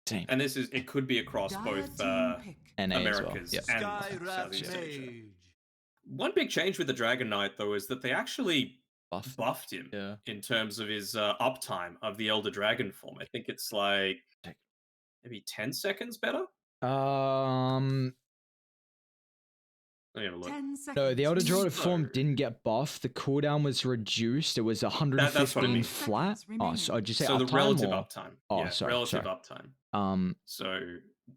Same. And it could be across both NA Americas as well. Yep. and Southeast Asia. One big change with the Dragon Knight, though, is that they actually buffed him in terms of his uptime of the Elder Dragon form. I think it's like maybe 10 seconds better. No, the Elder Dragon form didn't get buffed. The cooldown was reduced. It was 115 flat. Oh, so did you say so uptime? The relative uptime. Oh, yeah, sorry. Relative uptime. So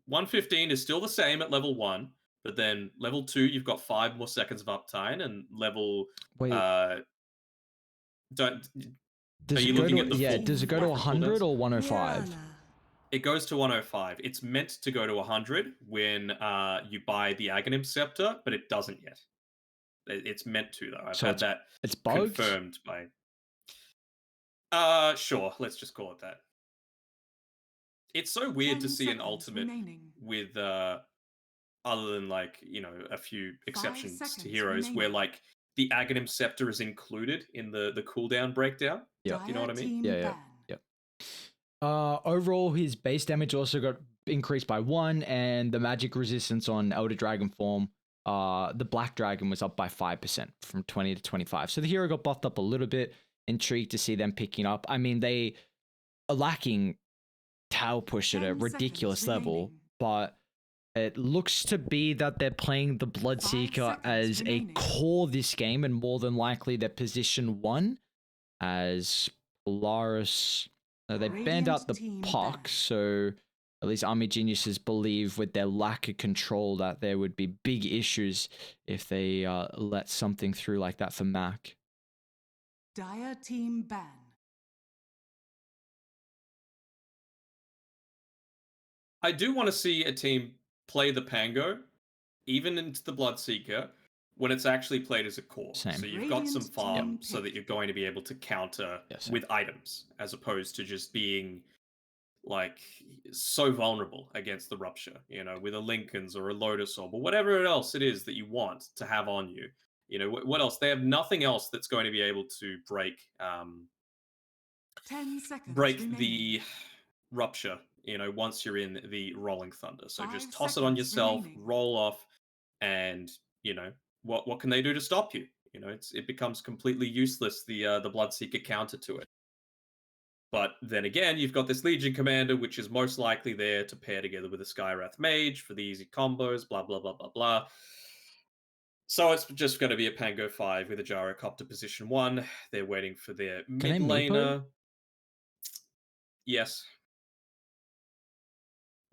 115 is still the same at level 1, but then level 2, you've got 5 more seconds of uptime, and level does it go to, does it go to 100 or 105? It goes to 105. It's meant to go to 100 when you buy the Aghanim Scepter, but it doesn't yet. It's meant to, though. I've had that confirmed by... Sure, let's just call it that. It's so weird to see an ultimate with, other than, like, you know, a few exceptions to heroes, where, like, the Aghanim Scepter is included in the cooldown breakdown. Yeah. You know what I mean? Yeah. Overall, his base damage also got increased by 1, and the magic resistance on Elder Dragon form, the Black Dragon, was up by 5% from 20 to 25. So the hero got buffed up a little bit. Intrigued to see them picking up. I mean, they are lacking Tail Push at a ridiculous level, but it looks to be that they're playing the Bloodseeker as a core this game, and more than likely they're position 1 as Polaris. They banned out the puck, so at least Army Geniuses believe with their lack of control that there would be big issues if they let something through like that for Mac. Dire team ban. I do want to see a team play the Pango, even into the Bloodseeker, when it's actually played as a core. Same. So you've got some farm so that you're going to be able to counter with items, as opposed to just being, like, so vulnerable against the Rupture, you know, with a Lincoln's or a Lotus Orb or whatever else it is that you want to have on you. You know, what else? They have nothing else that's going to be able to break 10 seconds break the Rupture, you know, once you're in the Rolling Thunder. So just toss it on yourself, roll off, and, you know, what can they do to stop you? You know, it becomes completely useless, the Bloodseeker counter to it. But then again, you've got this Legion Commander, which is most likely there to pair together with a Skywrath Mage for the easy combos, blah, blah, blah, blah, blah. So it's just going to be a Pango 5 with a Gyrocopter position 1. They're waiting for their mid laner. Yes.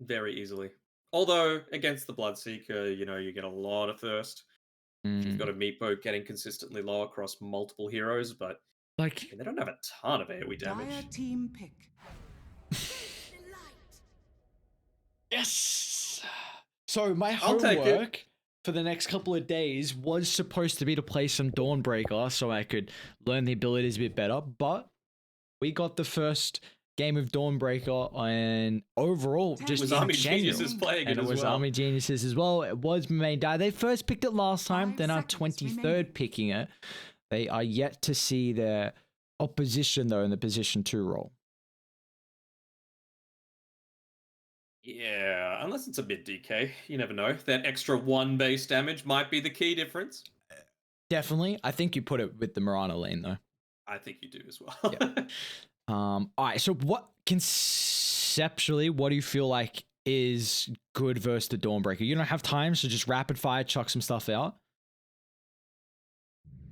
Very easily. Although, against the Bloodseeker, you know, you get a lot of thirst. You've got a Meepo getting consistently low across multiple heroes, but like they don't have a ton of AoE damage. Dire team pick. Yes! So my homework for the next couple of days was supposed to be to play some Dawnbreaker so I could learn the abilities a bit better, but we got the first game of Dawnbreaker, and overall, just was Army Geniuses playing and it was Army Geniuses as well. It was main die. They first picked it last time. They're now 23rd picking it. They are yet to see their opposition though in the position 2 role. Yeah, unless it's a mid DK, you never know. That extra 1 base damage might be the key difference. Definitely. I think you put it with the Mirana lane though. I think you do as well. Yeah. All right. So conceptually, what do you feel like is good versus the Dawnbreaker? You don't have time, so just rapid fire, chuck some stuff out.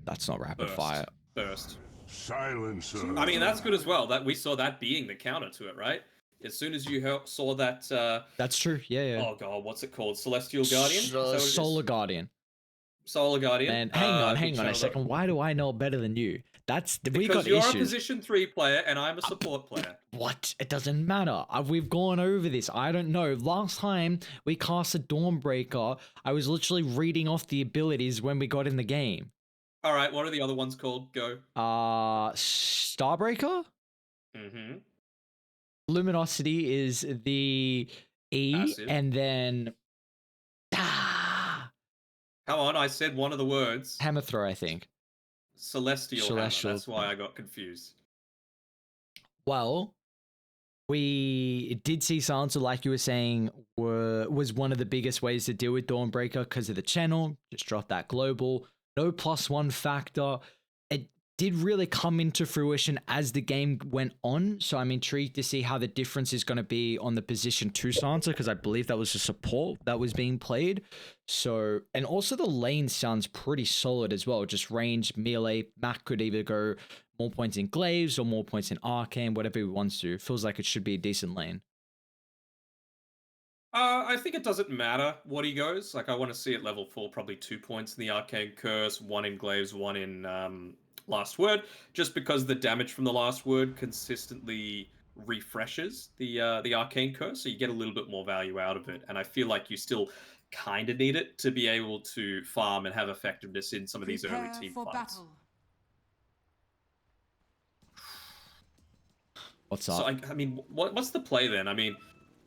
That's not rapid fire. Burst. Silencer. I mean, that's good as well. That we saw that being the counter to it, right? As soon as you saw that. That's true. Yeah. Oh god, what's it called? Celestial Guardian. Solar Guardian. Solar Guardian. And hang on a second. Why do I know better than you? Because you're a position 3 player and I'm a support player. What? It doesn't matter. We've gone over this. I don't know. Last time we cast a Dawnbreaker, I was literally reading off the abilities when we got in the game. All right, what are the other ones called? Go. Starbreaker? Mm-hmm. Luminosity is the E, Acid. and then... Come on, I said one of the words. Hammer Throw, I think. Celestial Hammer. That's why I got confused. Well, We did see Silencer, like you were saying, was one of the biggest ways to deal with Dawnbreaker because of the channel. Just drop that global. No +1 factor. It did really come into fruition as the game went on. So I'm intrigued to see how the difference is going to be on the position 2 Silencer, because I believe that was a support that was being played. So, and also the lane sounds pretty solid as well. Just range, melee. Mac could either go more points in Glaives or more points in Arcane, whatever he wants to. Feels like it should be a decent lane. I think it doesn't matter what he goes. Like, I want to see at level 4 probably 2 points in the Arcane Curse, 1 in Glaives, 1 in Last Word, just because the damage from the Last Word consistently refreshes the Arcane Curse, so you get a little bit more value out of it. And I feel like you still kind of need it to be able to farm and have effectiveness in some of these early team fights. Battle. What's up? So, I mean, what's the play then? I mean,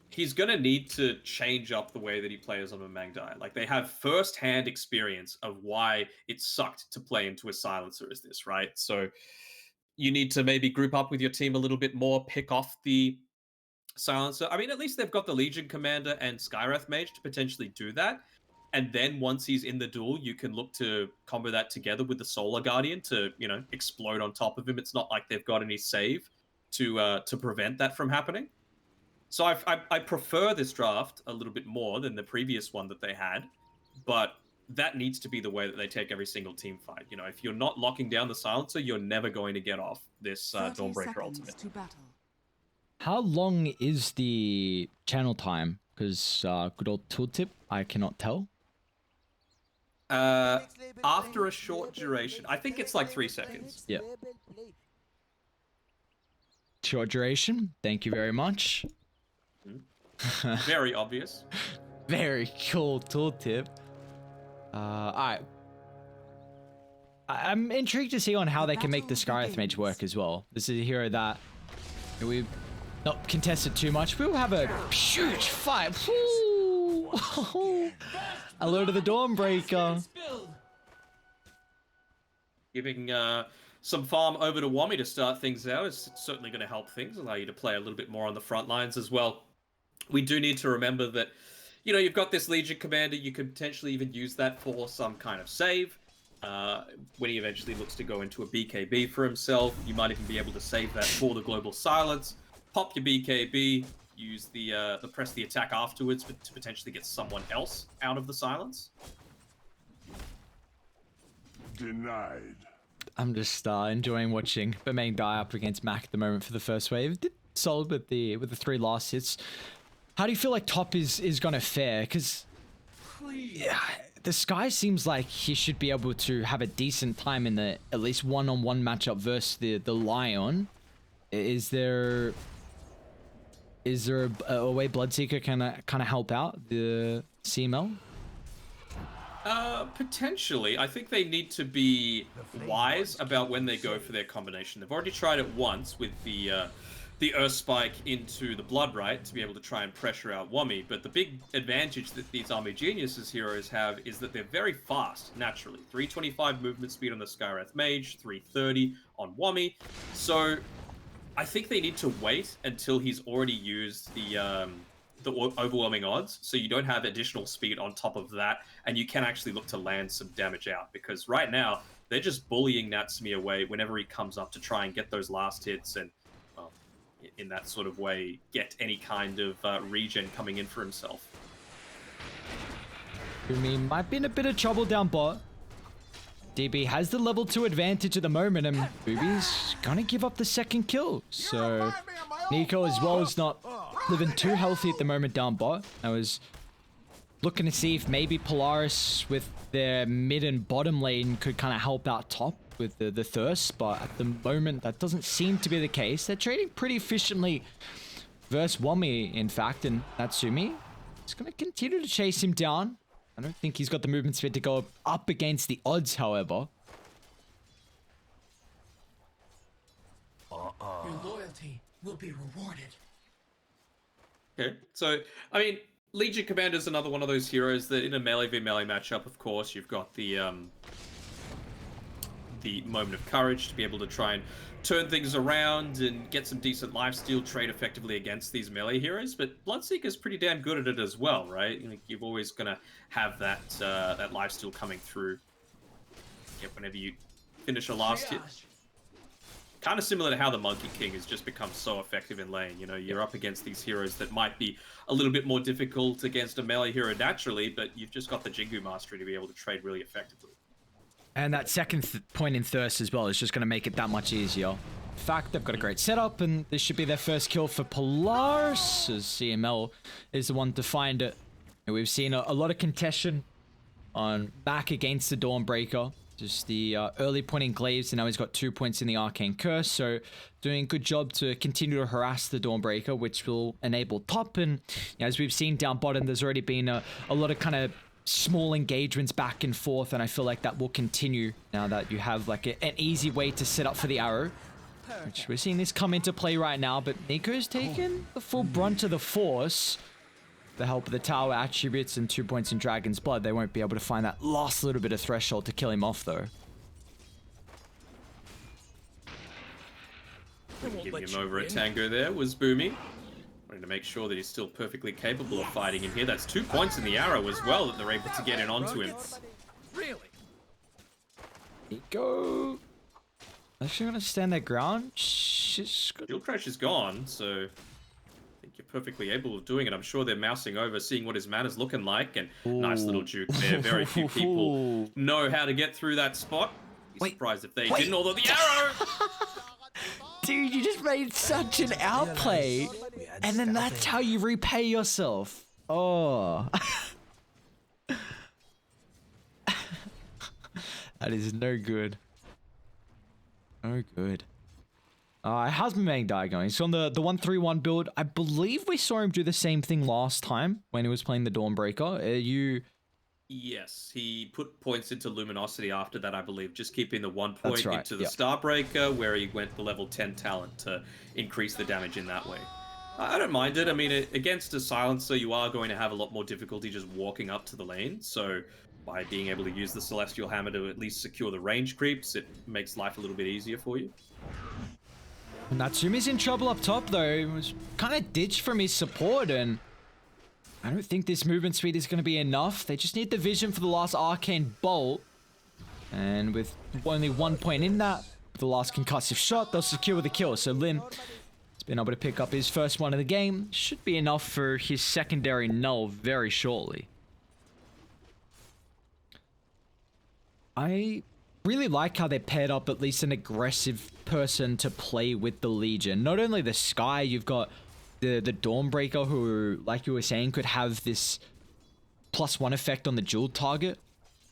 he's going to need to change up the way that he plays on a Mangdai. Like, they have first-hand experience of why it sucked to play into a Silencer as this, right? So you need to maybe group up with your team a little bit more, pick off the Silencer. I mean, at least they've got the Legion Commander and Skywrath Mage to potentially do that. And then once he's in the duel, you can look to combo that together with the Solar Guardian to, you know, explode on top of him. It's not like they've got any save to prevent that from happening. So I prefer this draft a little bit more than the previous one that they had, but that needs to be the way that they take every single team fight. You know, if you're not locking down the Silencer, you're never going to get off this Dawnbreaker ultimate. To battle. How long is the channel time? Because good old tooltip, I cannot tell. After a short duration, I think it's like 3 seconds. Yeah. Short duration. Thank you very much. Very obvious. Very cool tooltip. Alright. I'm intrigued to see on how they can make the Skywrath Mage work as well. This is a hero that we've not contested too much. We'll have a huge fight. Hello to the Dawnbreaker. Giving some farm over to Wommy to start things out is certainly going to help things, allow you to play a little bit more on the front lines as well. We do need to remember that, you know, you've got this Legion Commander, you could potentially even use that for some kind of save. When he eventually looks to go into a BKB for himself, you might even be able to save that for the Global Silence, pop your BKB, use the press the attack afterwards to potentially get someone else out of the Silence. Denied. I'm just enjoying watching Mangdai up against Mac at the moment for the first wave. Did solid with the 3 last hits. How do you feel like top is gonna fare? Because yeah, the Sky seems like he should be able to have a decent time in the at least one-on-one matchup versus the Lion. Is there a way Bloodseeker can kind of help out the CML? Potentially. I think they need to be wise about when they go for their combination. They've already tried it once with the Earth Spike into the Blood Right to be able to try and pressure out Wommy, but the big advantage that these Army Geniuses heroes have is that they're very fast, naturally. 325 movement speed on the Skywrath Mage, 330 on Wommy, so I think they need to wait until he's already used the overwhelming odds, so you don't have additional speed on top of that, and you can actually look to land some damage out, because right now, they're just bullying Natsumi away whenever he comes up to try and get those last hits, and well, in that sort of way, get any kind of regen coming in for himself. Umi might be in a bit of trouble down bot. DB has the level 2 advantage at the moment, and Booby's gonna give up the second kill. So Nico as well is not living too healthy at the moment down bot. I was looking to see if maybe Polaris with their mid and bottom lane could kind of help out top with the thirst, but at the moment that doesn't seem to be the case. They're trading pretty efficiently versus Wommy, in fact, and Natsumi is going to continue to chase him down. I don't think he's got the movement speed to go up against the odds, however. Your loyalty will be rewarded. Okay, so, I mean, Legion Commander is another one of those heroes that in a melee v melee matchup, of course, you've got the the moment of courage to be able to try and turn things around and get some decent lifesteal, trade effectively against these melee heroes. But Bloodseeker's pretty damn good at it as well, right? Like, you're always gonna have that that lifesteal coming through. Yep, whenever you finish a last hit. Kind of similar to how the Monkey King has just become so effective in lane. You know, you're up against these heroes that might be a little bit more difficult against a melee hero naturally, but you've just got the Jingu Mastery to be able to trade really effectively. And that second point in Thirst as well is just going to make it that much easier. In fact, they've got a great setup, and this should be their first kill for Polaris, as CML is the one to find it. And we've seen a lot of contention on back against the Dawnbreaker. Just the early point in Glaives, and now he's got 2 points in the Arcane Curse, so doing a good job to continue to harass the Dawnbreaker, which will enable top. And as we've seen down bottom, there's already been a lot of kind of small engagements back and forth, and I feel like that will continue now that you have like an easy way to set up for the arrow, which we're seeing this come into play right now. But Nico's taken the full brunt of the force. The help of the tower attributes and 2 points in Dragon's Blood, they won't be able to find that last little bit of threshold to kill him off, though. Giving him over at Tango there was Boomy. Wanting to make sure that he's still perfectly capable of fighting in here. That's 2 points in the arrow as well that they're able to get in onto him. Really? Nico. Actually gonna stand their ground. Shield Crash is gone, so you're perfectly able of doing it. I'm sure they're mousing over, seeing what his mana's looking like, and nice little juke there. Very few people know how to get through that spot. Be surprised if they didn't, although the arrow! Dude, you just made such an outplay, and then that's how you repay yourself. Oh. That is no good. No good. How's Mangdai going? So on the 1-3-1 build, I believe we saw him do the same thing last time when he was playing the Dawnbreaker. Yes, he put points into Luminosity after that, I believe, just keeping the 1 point right, into the Starbreaker, where he went the level 10 talent to increase the damage in that way. I don't mind it. I mean, against a Silencer, you are going to have a lot more difficulty just walking up to the lane, so by being able to use the Celestial Hammer to at least secure the range creeps, it makes life a little bit easier for you. Natsumi's in trouble up top, though. He was kind of ditched from his support, and I don't think this movement speed is going to be enough. They just need the vision for the last Arcane Bolt, and with only 1 point in that, with the last concussive shot, they'll secure the kill. So Lin has been able to pick up his first one of the game. Should be enough for his secondary null very shortly. I really like how they paired up at least an aggressive person to play with the Legion. Not only the Sky, you've got the Dawnbreaker, who, like you were saying, could have this +1 effect on the dual target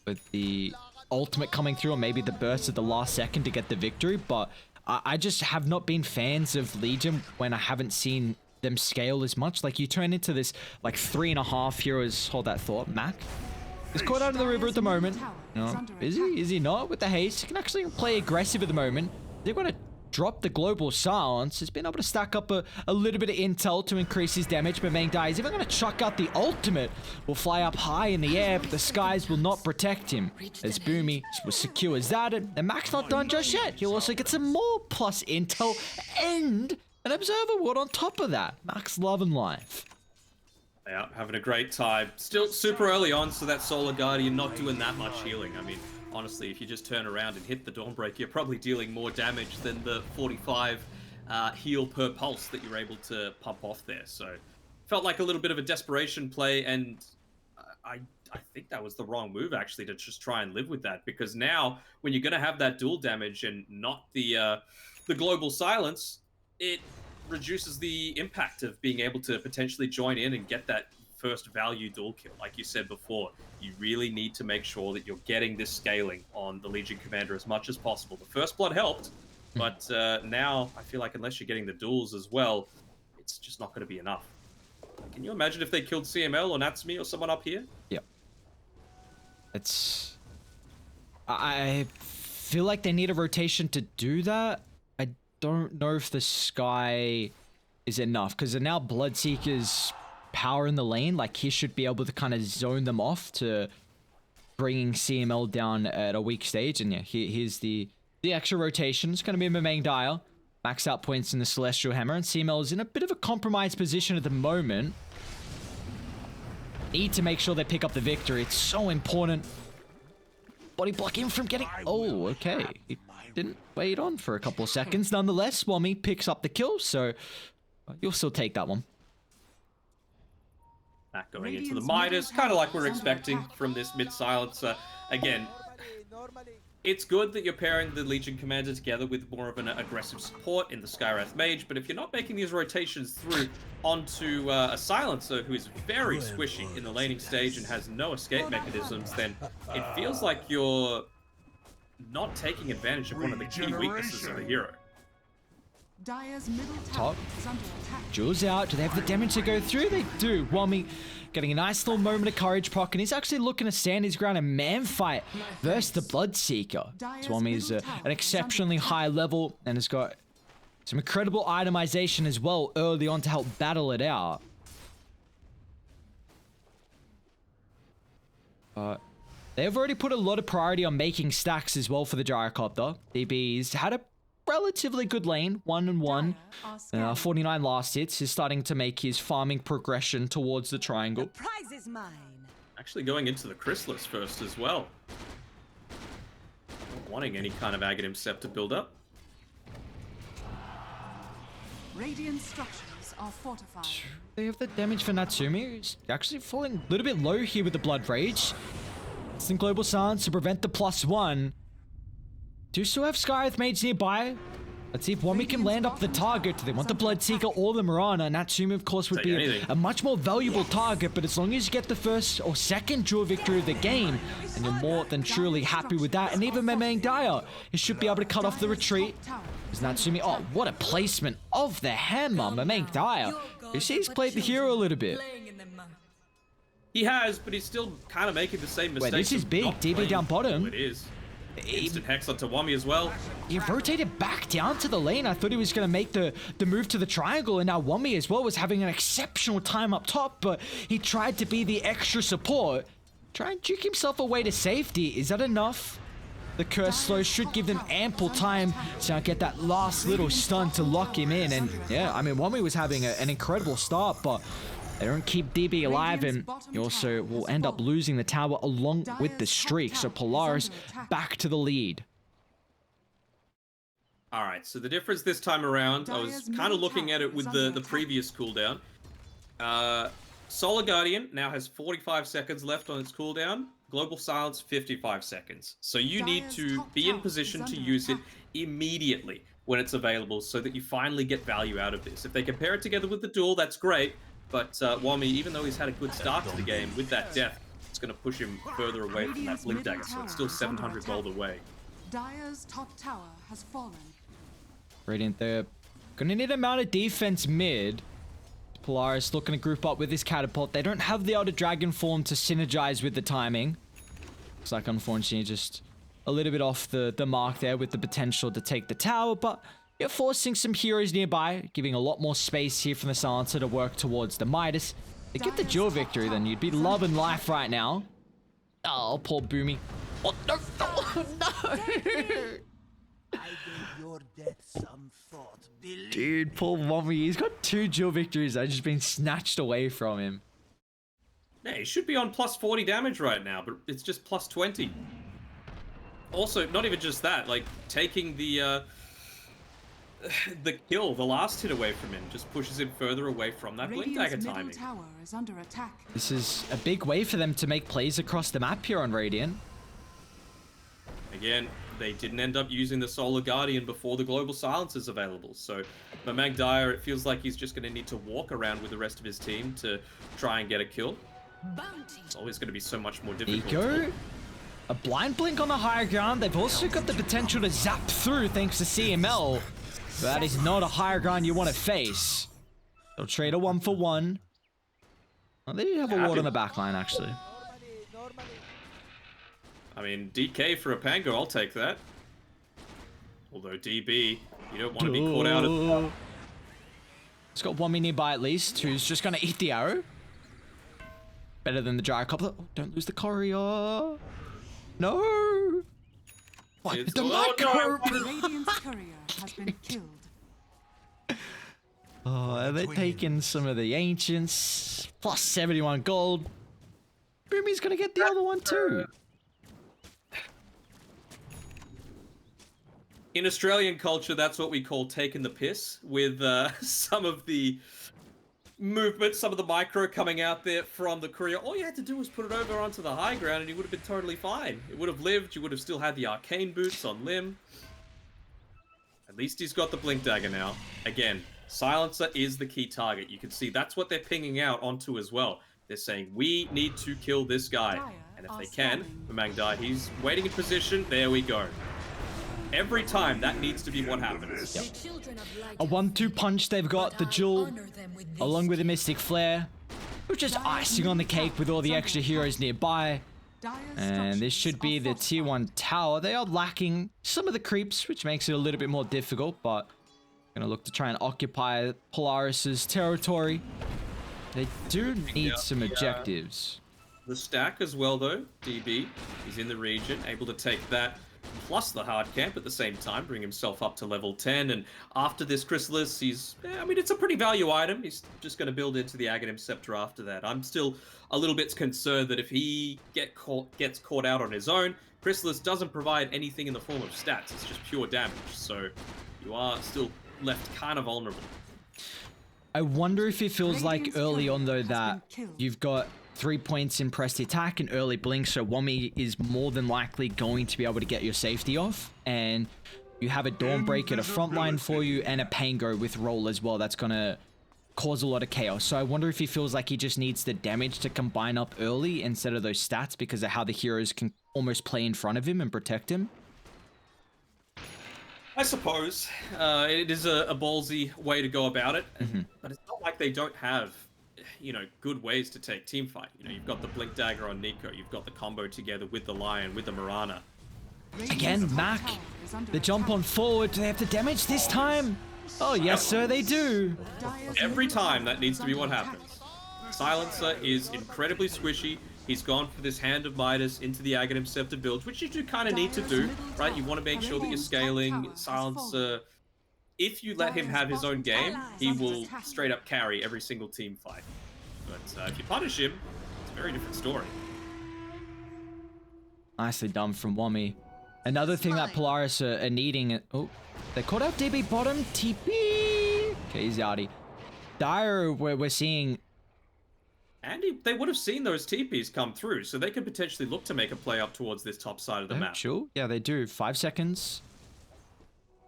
with the ultimate coming through, or maybe the burst at the last second to get the victory. But I just have not been fans of Legion when I haven't seen them scale as much. Like, you turn into this like 3.5 heroes. Hold that thought. Mac is caught out of the river at the moment. No, is he? Is he not? With the haste, he can actually play aggressive at the moment. They're going to drop the global silence. He's been able to stack up a little bit of intel to increase his damage, but Mangdai is even going to chuck out the ultimate. Will fly up high in the air, but the skies will not protect him, as Boomy secures that, and Mac's not done just yet. He'll also get some more plus intel and an observer ward on top of that. Mac's loving life. Yeah, having a great time. Still super early on, so that Solar Guardian not doing that much healing. I mean, honestly, if you just turn around and hit the Dawnbreaker, you're probably dealing more damage than the 45 heal per pulse that you're able to pump off there. So, felt like a little bit of a desperation play, and I think that was the wrong move, actually, to just try and live with that. Because now, when you're going to have that dual damage and not the global silence, it reduces the impact of being able to potentially join in and get that first value dual kill. Like you said before, you really need to make sure that you're getting this scaling on the Legion Commander as much as possible. The first blood helped, but now I feel like unless you're getting the duels as well, it's just not going to be enough. Can you imagine if they killed CML or Natsumi or someone up here? Yep. I feel like they need a rotation to do that. I don't know if the Sky is enough, because now Bloodseeker's power in the lane, like, he should be able to kind of zone them off to bringing CML down at a weak stage. And yeah, here's the the extra rotation is going to be Mamang Dyer. Max out points in the Celestial Hammer, and CML is in a bit of a compromised position at the moment. Need to make sure they pick up the victory. It's so important. Body block in from getting... Oh, okay. He didn't wait on for a couple of seconds. Nonetheless, Wommy picks up the kill, so you'll still take that one. Back going into the Midas, kind of like we're expecting from this mid-silencer. Again, it's good that you're pairing the Legion Commander together with more of an aggressive support in the Skywrath Mage, but if you're not making these rotations through onto a Silencer who is very squishy in the laning stage and has no escape mechanisms, then it feels like you're not taking advantage of one of the key weaknesses of the hero. Dire's middle Top. tower is under attack. Jules out. Do they have the damage to go through? They do. Wommy getting a nice little moment of courage proc, and he's actually looking to stand his ground and man fight versus the Bloodseeker. Wommy is an exceptionally high level and has got some incredible itemization as well early on to help battle it out. They've already put a lot of priority on making stacks as well for the Gyrocopter. DB's had a relatively good lane, 1-1. 49 last hits. Is starting to make his farming progression towards the triangle. Prize is mine. Actually going into the Chrysalis first as well. Not wanting any kind of Aghanim Scepter build up. Radiant structures are fortified. They have the damage for Natsumi. He's actually falling a little bit low here with the Blood Rage. Some Global Silence to prevent the +1. Do still have Skywrath Mage nearby. Let's see if Wommy can land up the target. Do they want the Bloodseeker or the Mirana? Natsumi, of course, would be a much more valuable target, but as long as you get the first or second dual victory of the game, and you're more than truly happy with that, and even Mamang Dyer, he should be able to cut off the retreat. Is Natsumi... Oh, what a placement of the hammer, Mamang Dyer. You see he's played the hero a little bit. He has, but he's still kind of making the same mistake. Wait, this is big. DB down bottom. It is. Instant Hex onto Wommy as well. He rotated back down to the lane. I thought he was going to make the move to the triangle, and now Wommy as well was having an exceptional time up top, but he tried to be the extra support. Try and juke himself away to safety. Is that enough? The Curse Slow should give them ample time to get that last little stun to lock him in. And yeah, I mean, Wommy was having an incredible start, but they don't keep DB alive, and he also will end up losing the tower along with the streak. So Polaris back to the lead. All right, so the difference this time around, I was kind of looking at it with the previous cooldown. Solar Guardian now has 45 seconds left on its cooldown. Global Silence, 55 seconds. So you need to be in position to use it immediately when it's available so that you finally get value out of this. If they compare it together with the duel, that's great. But Wommy, even though he's had a good start to the game, with that death, it's going to push him further away from that Blink Dagger, so it's still 700 gold away. Dire's top tower has fallen. Radiant, they're going to need a amount of defense mid. Polaris looking to group up with his catapult. They don't have the Elder Dragon form to synergize with the timing. Looks like, unfortunately, just a little bit off the mark there with the potential to take the tower, but you're forcing some heroes nearby, giving a lot more space here from the Silencer to work towards the Midas. They get the dual victory, then you'd be loving life right now. Oh, poor Boomy. Oh, no, no, no. I gave your death some thought, Billy. Dude, poor Wommy. He's got 2 dual victories that have just been snatched away from him. Yeah, he should be on plus 40 damage right now, but it's just plus 20. Also, not even just that, like, taking the kill, the last hit away from him, just pushes him further away from that Blink Dagger timing. Tower is under attack. This is a big way for them to make plays across the map here on Radiant. Again, they didn't end up using the Solar Guardian before the Global Silence is available, so Mamang Dyer, it feels like he's just going to need to walk around with the rest of his team to try and get a kill. It's always going to be so much more difficult. Eco, a blind blink on the higher ground. They've also got the potential to zap through thanks to CML. But that is not a higher ground you want to face. They'll trade a 1-for-1. Oh, they do have a ward on the back line, actually. I mean, DK for a Pango, I'll take that. Although DB, you don't want to be caught out of... It's got Wommy nearby at least, who's just going to eat the arrow. Better than the Gyrocopter. Oh, don't lose the courier. No! What? It's- The oh, no! micro! Radiant's courier has been killed. Oh, they're taking some of the ancients. Plus 71 gold. Boomy's gonna get the other one too. In Australian culture, that's what we call taking the piss with some of the movement, some of the micro coming out there from the courier. All you had to do was put it over onto the high ground and he would have been totally fine. It would have lived, you would have still had the arcane boots on Lim. At least he's got the blink dagger now. Again, silencer is the key target. You can see that's what they're pinging out onto as well. They're saying, we need to kill this guy. And if they can, Mamangdai, he's waiting in position. There we go. Every time, that needs to be what happens. Yep. A 1-2 punch, they've got the Jewel, along with the Mystic Flare, which is icing on the cake with all the extra heroes nearby. And this should be the tier 1 tower. They are lacking some of the creeps, which makes it a little bit more difficult, but gonna look to try and occupy Polaris's territory. They do need some objectives. The stack as well, though. DB, he's in the region, able to take that plus the hard camp at the same time, bring himself up to level 10. And after this Chrysalis, he's, I mean, it's a pretty value item. He's just going to build into the Aghanim Scepter after that. I'm still a little bit concerned that if he gets caught out on his own, Chrysalis doesn't provide anything in the form of stats. It's just pure damage. So you are still left kind of vulnerable. I wonder if it feels like early on, though, that you've got 3 points in pressed attack and early blink, so Wami is more than likely going to be able to get your safety off, and you have a Dawnbreaker at a front line for you and a Pango with roll as well. That's gonna cause a lot of chaos. So I wonder if he feels like he just needs the damage to combine up early instead of those stats because of how the heroes can almost play in front of him and protect him. I suppose it is a ballsy way to go about it, but it's not like they don't have, you know, good ways to take teamfight. You know, you've got the Blink Dagger on Nico, you've got the combo together with the Lion, with the Mirana. Again, Mac, the jump on forward. Do they have the damage this time? Oh, yes, sir, they do. Every time that needs to be what happens. Silencer is incredibly squishy. He's gone for this Hand of Midas into the Aghanim Scepter builds, which you do kind of need to do, right? You want to make sure that you're scaling Silencer. If you let him have his own game, he will straight up carry every single team fight. But if you punish him, it's a very different story. Nicely done from Wami. Another thing that Polaris are needing... Oh, they caught out DB bottom. TP. Okay, Zardy. Dire, we're seeing... And they would have seen those TPs come through, so they could potentially look to make a play up towards this top side of the map. Sure. Yeah, they do. 5 seconds.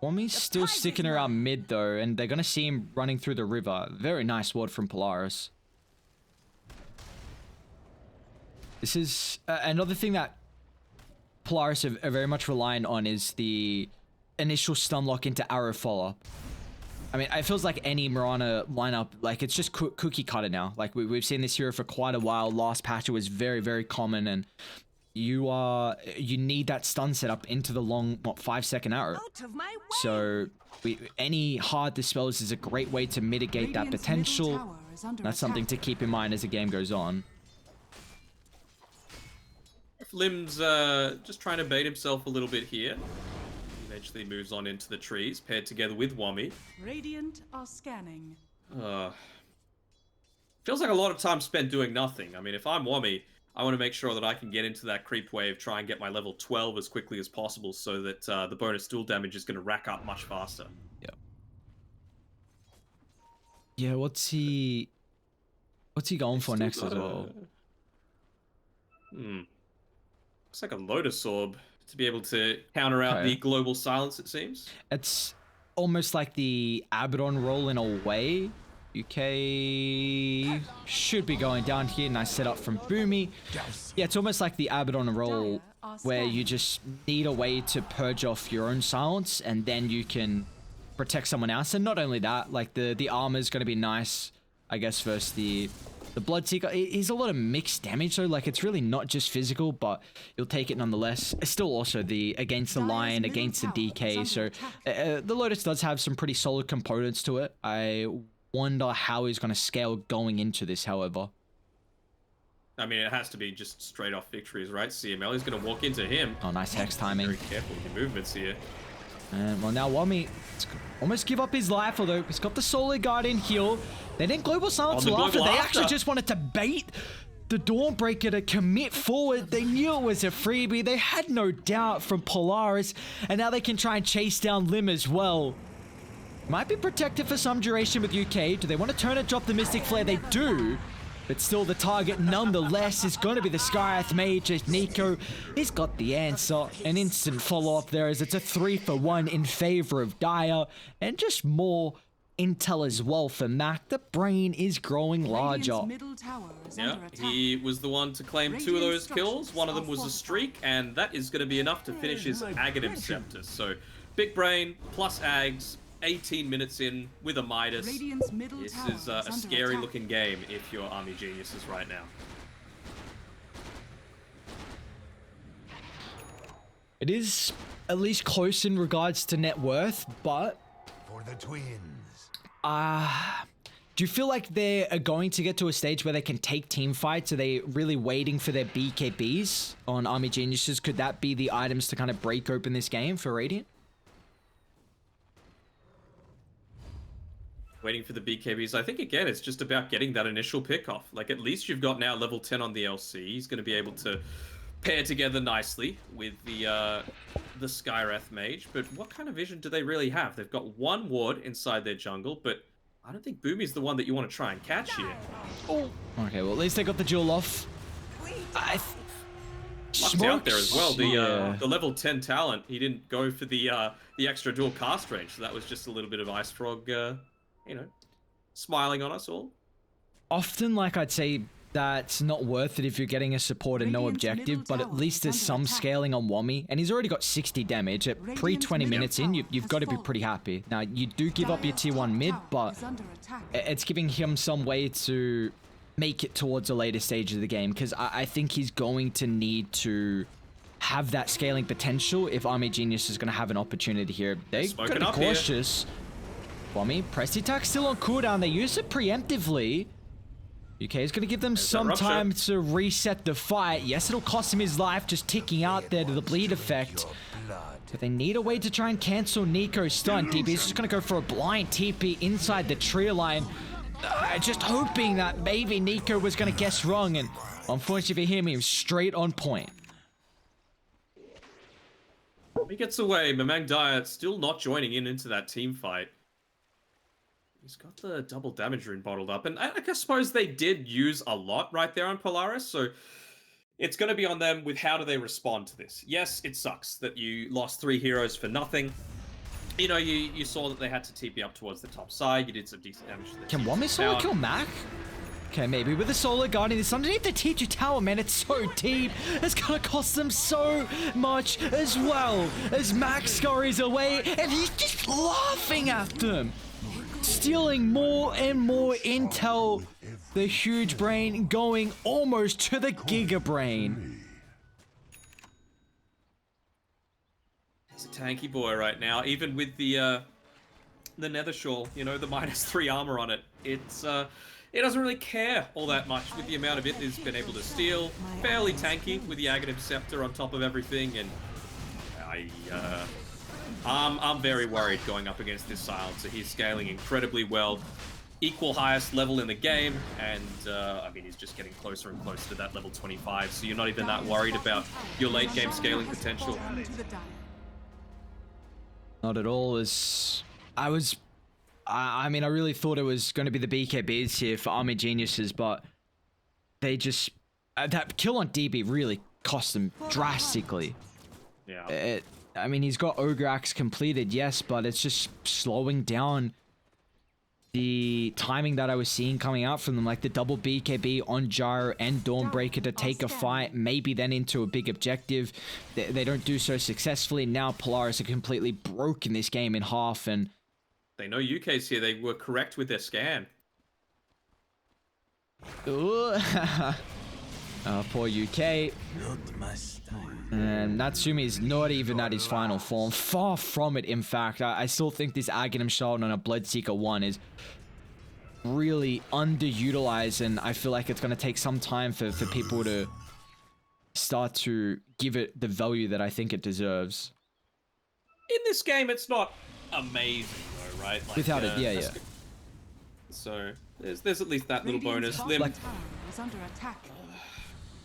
Wami's still sticking around mid, though, and they're going to see him running through the river. Very nice ward from Polaris. This is another thing that Polaris are very much reliant on is the initial stun lock into arrow follow-up. I mean, it feels like any Mirana lineup, like, it's just cookie cutter now. Like, we've seen this hero for quite a while. Last patch, it was very, very common, and you need that stun setup into the long, 5-second arrow. So, any hard dispels is a great way to mitigate that potential. That's something to keep in mind as the game goes on. Lim's just trying to bait himself a little bit here. Eventually moves on into the trees, paired together with Wami. Radiant are scanning. Feels like a lot of time spent doing nothing. I mean, if I'm Wami, I want to make sure that I can get into that creep wave, try and get my level 12 as quickly as possible so that the bonus duel damage is going to rack up much faster. Yeah. Yeah, what's he going for next as well? Looks like a Lotus Orb to be able to counter out the global silence, it seems. It's almost like the Abaddon roll in a way. UK should be going down here. Nice setup from Boomy. Yeah, it's almost like the Abaddon roll where you just need a way to purge off your own silence and then you can protect someone else. And not only that, like the armor is going to be nice, I guess, versus the Bloodseeker. He's a lot of mixed damage, though. Like, it's really not just physical, but you'll take it nonetheless. It's still also against the Lion, against the DK. So the Lotus does have some pretty solid components to it. I wonder how he's going to scale going into this, however. I mean, it has to be just straight off victories, right? CML is going to walk into him. Oh, nice hex timing. Very careful with your movements here. And well, now Wami almost give up his life, although he's got the Solar Guardian heal. They didn't Global Silence the after. Global They After. actually just wanted to bait the Dawnbreaker to commit forward. They knew it was a freebie. They had no doubt from Polaris, and now they can try and chase down Lim as well. Might be protected for some duration with UK. Do they want to turn it, drop the Mystic Flare? They do. But still, the target nonetheless is going to be the Skyath Mage as Nico. He's got the answer. An instant follow-up there as it's a 3-for-1 in favor of Dire. And just more intel as well for Mac. The brain is growing larger. Radiant's middle tower is Yeah, under attack. he was the one to claim 2 of those kills. One of them was a streak, and that is going to be enough to finish his Aghanim Scepter. So, big brain plus Ags. 18 minutes in with a Midas. Radiant's middle This tower is a under scary attack. looking game if you're Army Geniuses right now. It is at least close in regards to net worth, but For the twins. do you feel like they are going to get to a stage where they can take team fights? Are they really waiting for their BKBs on Army Geniuses? Could that be the items to kind of break open this game for Radiant? Waiting for the BKBs. I think, again, it's just about getting that initial pick off. Like, at least you've got now level 10 on the LC. He's going to be able to pair together nicely with the Skywrath Mage. But what kind of vision do they really have? They've got one ward inside their jungle, but I don't think Boomy's the one that you want to try and catch here. Oh. Okay, well, at least they got the duel off. Luck's out there as well. Yeah. The level 10 talent, he didn't go for the extra dual cast range, so that was just a little bit of Ice Frog, you know, smiling on us all. Often, like, I'd say that's not worth it if you're getting a support and no Radiant's objective, middle but at tower least there's is some under attack. scaling on Wami, and he's already got 60 damage. At pre 20 middle minutes in, tower you've has got to be fallen. pretty happy. Now, you do give up your Dire's tier 1 top mid, tower but is under attack. it's giving him some way to make it towards a later stage of the game, because I think he's going to need to have that scaling potential if Army Genius is going to have an opportunity here. They got to Smoking be up here. cautious. Wami, Press Attack still on cooldown. They use it preemptively. UK is going to give them some Rupture. time to reset the fight. Yes, it'll cost him his life just ticking out there to the bleed effect. Blood. But they need a way to try and cancel Nico's stun. DB is just going to go for a blind TP inside the tree line. Just hoping that maybe Nico was going to guess wrong. And unfortunately for him, he was straight on point. He gets away. Mamang Daya still not joining into that team fight. He's got the double damage rune bottled up. And I suppose they did use a lot right there on Polaris. So it's going to be on them with how do they respond to this. Yes, it sucks that you lost 3 heroes for nothing. You know, you saw that they had to TP up towards the top side. You did some decent damage to the Can team Wami solo tower. kill Mac? Okay, maybe with the Solar Guardian. It's underneath the teacher tower, man. It's so deep. It's gonna cost them so much as well. As Mac scurries away, and he's just laughing at them. Stealing more and more intel. The huge brain going almost to the Giga Brain. He's a tanky boy right now. Even with the Nether Shawl, you know, the -3 armor on it. It doesn't really care all that much with the amount of it he's been able to steal. Fairly tanky with the Aghanim Scepter on top of everything, and I'm very worried going up against this Silencer. He's scaling incredibly well. Equal highest level in the game, and I mean, he's just getting closer and closer to that level 25, so you're not even that worried about your late game scaling potential. Not at all. I mean, I really thought it was going to be the BKBs here for Army Geniuses, but they just... that kill on DB really cost them drastically. Yeah. I mean, he's got Ogre Axe completed, yes, but it's just slowing down the timing that I was seeing coming out from them, like the double BKB on Gyro and Dawnbreaker to take a fight, maybe then into a big objective. They don't do so successfully. Now Polaris are completely broken this game in half, and They know UK's here. They were correct with their scan. poor UK. Not my style. And Natsumi is not even at his final form. Far from it, in fact. I still think this Aghanim Shard on a Bloodseeker 1 is really underutilized, and I feel like it's going to take some time for people to start to give it the value that I think it deserves. In this game, it's not amazing though, right? Like, Without it, yeah. So there's at least that little Radiant's bonus. bottom tower is under attack.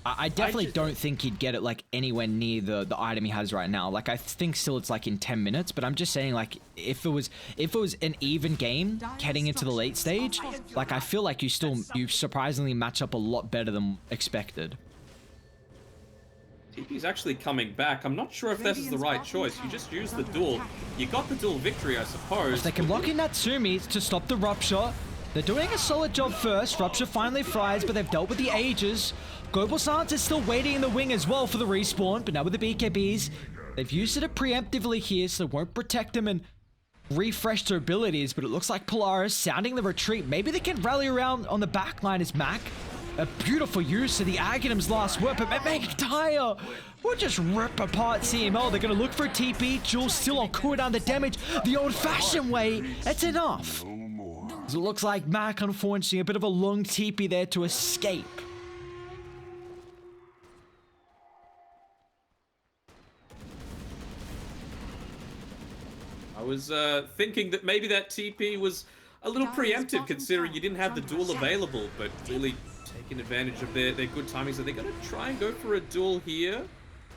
I definitely don't think he'd get it like anywhere near the item he has right now. Like I think still it's like in 10 minutes, but I'm just saying like if it was an even game heading into the late stage, like I feel like you surprisingly match up a lot better than expected. TP's actually coming back. I'm not sure if this is the right choice. You just use the duel. You got the duel victory, I suppose. If they can lock in Natsumi to stop the Rupture. They're doing a solid job first. Rupture finally flies, but they've dealt with the Aegis. Global Silence is still waiting in the wing as well for the respawn, but now with the BKBs, they've used it preemptively here, so they won't protect them and refresh their abilities, but it looks like Polaris sounding the retreat. Maybe they can rally around on the backline as Mac. A beautiful use of the Aghanim's last word, but McIntyre will just rip apart CML. They're going to look for a TP. Jules still on cooldown the damage the old-fashioned way. It's enough. So it looks like Mac, unfortunately, a bit of a long TP there to escape. I was thinking that maybe that TP was a little preemptive considering you didn't have the duel available, but really taking advantage of their good timings. Are they going to try and go for a duel here?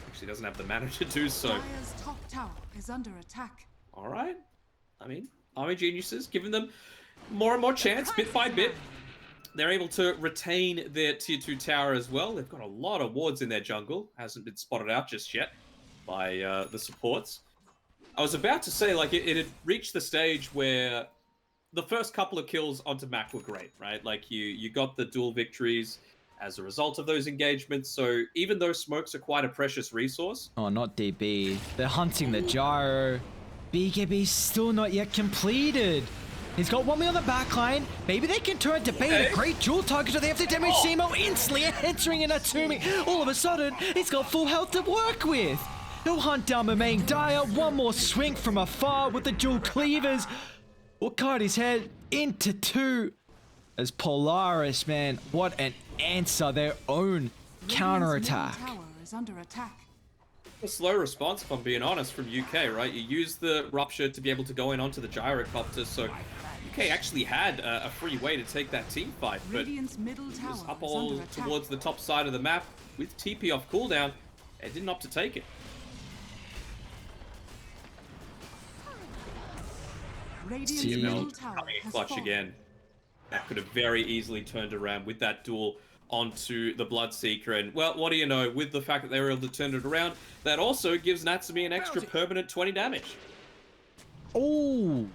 Actually doesn't have the mana to do so. Dire's top tower is under attack. All right. I mean, Army Geniuses, giving them more and more chance, bit by bit. They're able to retain their tier 2 tower as well. They've got a lot of wards in their jungle. Hasn't been spotted out just yet by the supports. I was about to say, like, it had reached the stage where the first couple of kills onto Mac were great, right? Like, you got the dual victories as a result of those engagements. So even though smokes are quite a precious resource... Oh, not DB. They're hunting the gyro. BKB still not yet completed. He's got one on the backline. Maybe they can turn debate a great dual target, so they have to damage Simo instantly, entering in Natsumi. All of a sudden, he's got full health to work with. He'll hunt down the main Dire. One more swing from afar with the dual cleavers. Will cut his head into two. As Polaris, man, what an answer. Their own counterattack. Tower is under attack. A slow response, if I'm being honest, from UK, right? You use the Rupture to be able to go in onto the Gyrocopter, so UK actually had a free way to take that team fight, but Radiant's middle it tower was up is all under attack. towards the top side of the map with TP off cooldown. They didn't opt to take it. Radiant's See. middle tower Coming in has clutch fallen. again. That could have very easily turned around with that duel onto the Bloodseeker, and well, what do you know, with the fact that they were able to turn it around, that also gives Natsumi an extra permanent 20 damage. Oh,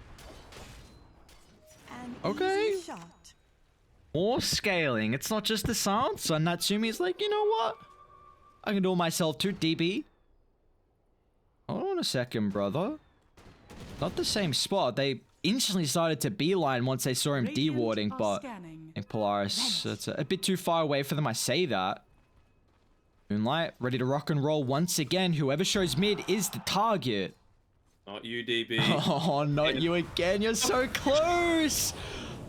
An Okay. easy shot. more scaling. It's not just the sound. So Natsumi's like, you know what? I can do it myself too, DB. Hold on a second, brother. Not the same spot. They instantly started to beeline once they saw him Radiant dewarding, are but scanning. in Polaris, it's a bit too far away for them. I say that. Moonlight, ready to rock and roll once again. Whoever shows mid is the target. Not you, DB. Oh, not you again. You're so close.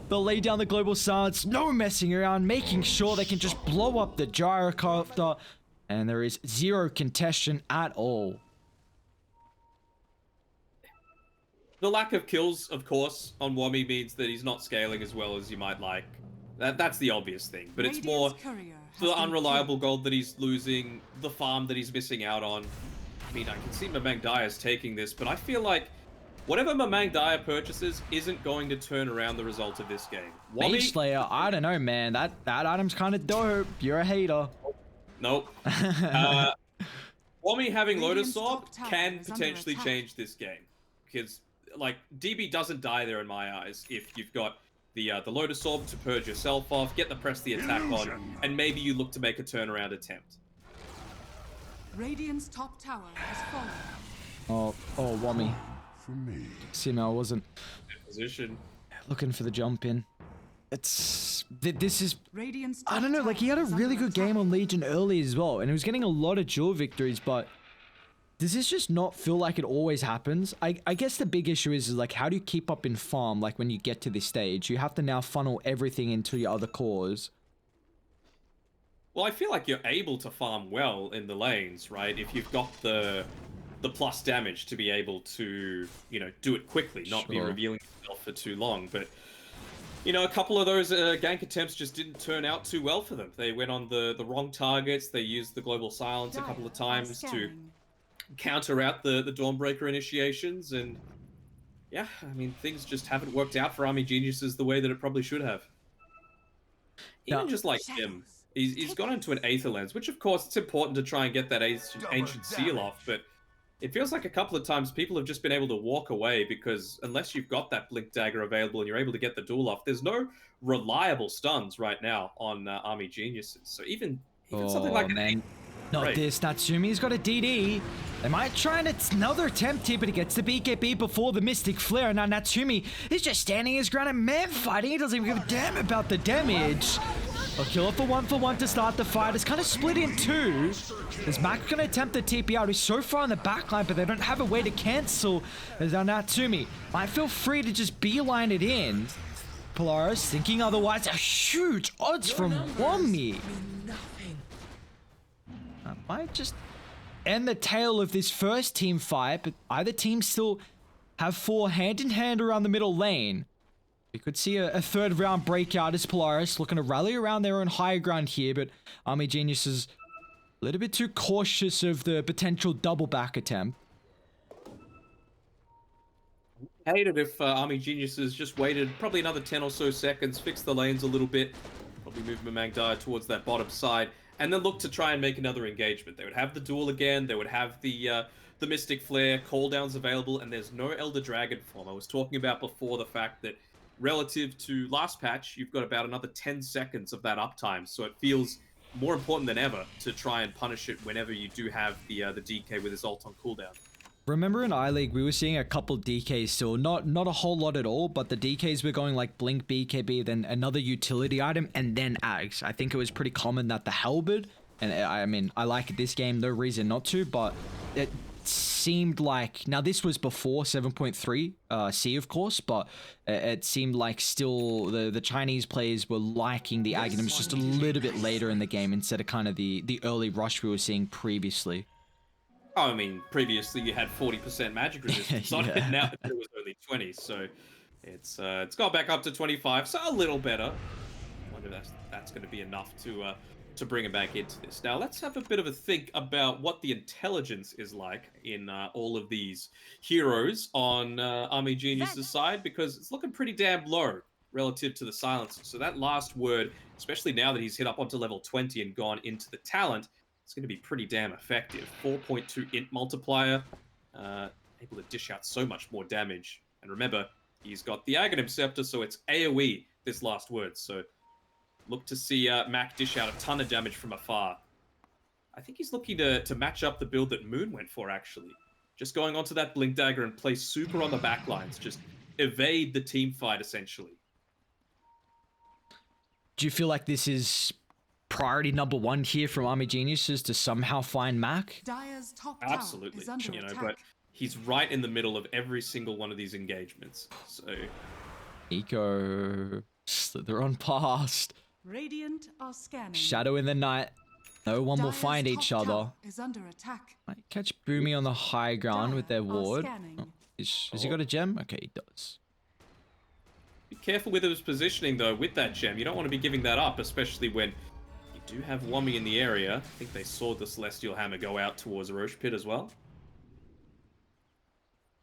They'll lay down the global silence. No messing around, making sure they can just blow up the gyrocopter. And there is zero contestation at all. The lack of kills, of course, on Wami means that he's not scaling as well as you might like. That's the obvious thing. But it's more Radiant's courier has the been unreliable gold that he's losing, the farm that he's missing out on. I mean, I can see Mamang Dia's taking this, but I feel like whatever Mamang Dia purchases isn't going to turn around the result of this game. Mage Slayer, I don't know, man. That item's kind of dope. You're a hater. Nope. Wami having Lotus Radiant's Orb top tower can is under potentially attack. change this game. Because, like, DB doesn't die there in my eyes if you've got the Lotus Orb to purge yourself off, get the press the attack on, and maybe you look to make a turnaround attempt. Radiant's top tower has fallen. Oh, Wami. For me. CML wasn't Position. looking for the jump in. This is, Radiant's I top don't know, like he had a tower is really under good game attack. on Legion early as well, and he was getting a lot of dual victories, but Does this just not feel like it always happens? I guess the big issue is like, how do you keep up in farm? Like when you get to this stage, you have to now funnel everything into your other cores. Well, I feel like you're able to farm well in the lanes, right? If you've got the plus damage to be able to, you know, do it quickly, not be revealing yourself for too long. But, you know, a couple of those gank attempts just didn't turn out too well for them. They went on the wrong targets. They used the global silence a couple of times to counter out the Dawnbreaker initiations, and yeah, I mean, things just haven't worked out for Army Geniuses the way that it probably should have. Even just like him, he's gone into an Aether Lens, which of course it's important to try and get that ancient seal off, but it feels like a couple of times people have just been able to walk away because unless you've got that Blink Dagger available and you're able to get the duel off, there's no reliable stuns right now on Army Geniuses. So even something like Not this. Natsumi's got a DD. They might try another attempt here, but he gets the BKB before the Mystic Flare. Now Natsumi is just standing his ground and man fighting. He doesn't even give a damn about the damage. A kill for one to start the fight. It's kind of split in two. Is Mac going to attempt the TP out? He's so far in the backline, but they don't have a way to cancel. As now Natsumi might feel free to just beeline it in. Polaris thinking otherwise. A huge odds from Wami. Might just end the tail of this first team fight, but either team still have 4 hand-in-hand around the middle lane. We could see a third round breakout as Polaris looking to rally around their own higher ground here, but Army Genius is a little bit too cautious of the potential double back attempt. Hate it if Army Geniuses just waited probably another 10 or so seconds, fixed the lanes a little bit, probably move Mamangdaya towards that bottom side, and then look to try and make another engagement. They would have the duel again, they would have the Mystic Flare, cooldowns available, and there's no Elder Dragon form. I was talking about before the fact that relative to last patch, you've got about another 10 seconds of that uptime, so it feels more important than ever to try and punish it whenever you do have the DK with his ult on cooldown. Remember in I-League, we were seeing a couple DKs still, not a whole lot at all, but the DKs were going like Blink BKB, then another utility item, and then Ags. I think it was pretty common that the Halberd, and I mean, I like this game, no reason not to, but it seemed like, now this was before 7.3 C of course, but it seemed like still the Chinese players were liking the Aghanims just a little bit later in the game instead of kind of the early rush we were seeing previously. Oh, I mean, previously you had 40% magic resistance on it, now it was only 20, so it's got back up to 25, so a little better. I wonder if that's going to be enough to bring it back into this. Now, let's have a bit of a think about what the intelligence is like in all of these heroes on Army Genius' side, because it's looking pretty damn low relative to the silencer. So that last word, especially now that he's hit up onto level 20 and gone into the talent, it's going to be pretty damn effective. 4.2 int multiplier, able to dish out so much more damage. And remember, he's got the Aghanim Scepter, so it's AoE, this last word. So look to see Mac dish out a ton of damage from afar. I think he's looking to match up the build that Moon went for, actually. Just going onto that Blink Dagger and play super on the backlines. Just evade the team fight, essentially. Do you feel like this is priority number 1 here from Army Geniuses to somehow find Mac? Dire's top Absolutely, tower is under you know, attack. but he's right in the middle of every single one of these engagements. So Eco slither on past. Radiant are scanning. Shadow in the night. No one will Dire's find top each other. tower is under attack. Might catch Boomy on the high ground with their Dire are ward. scanning. Oh, has he got a gem? Okay, he does. be careful with his positioning, though, with that gem. You don't want to be giving that up, especially when you do have Wami in the area. I think they saw the Celestial Hammer go out towards Roche Pit as well.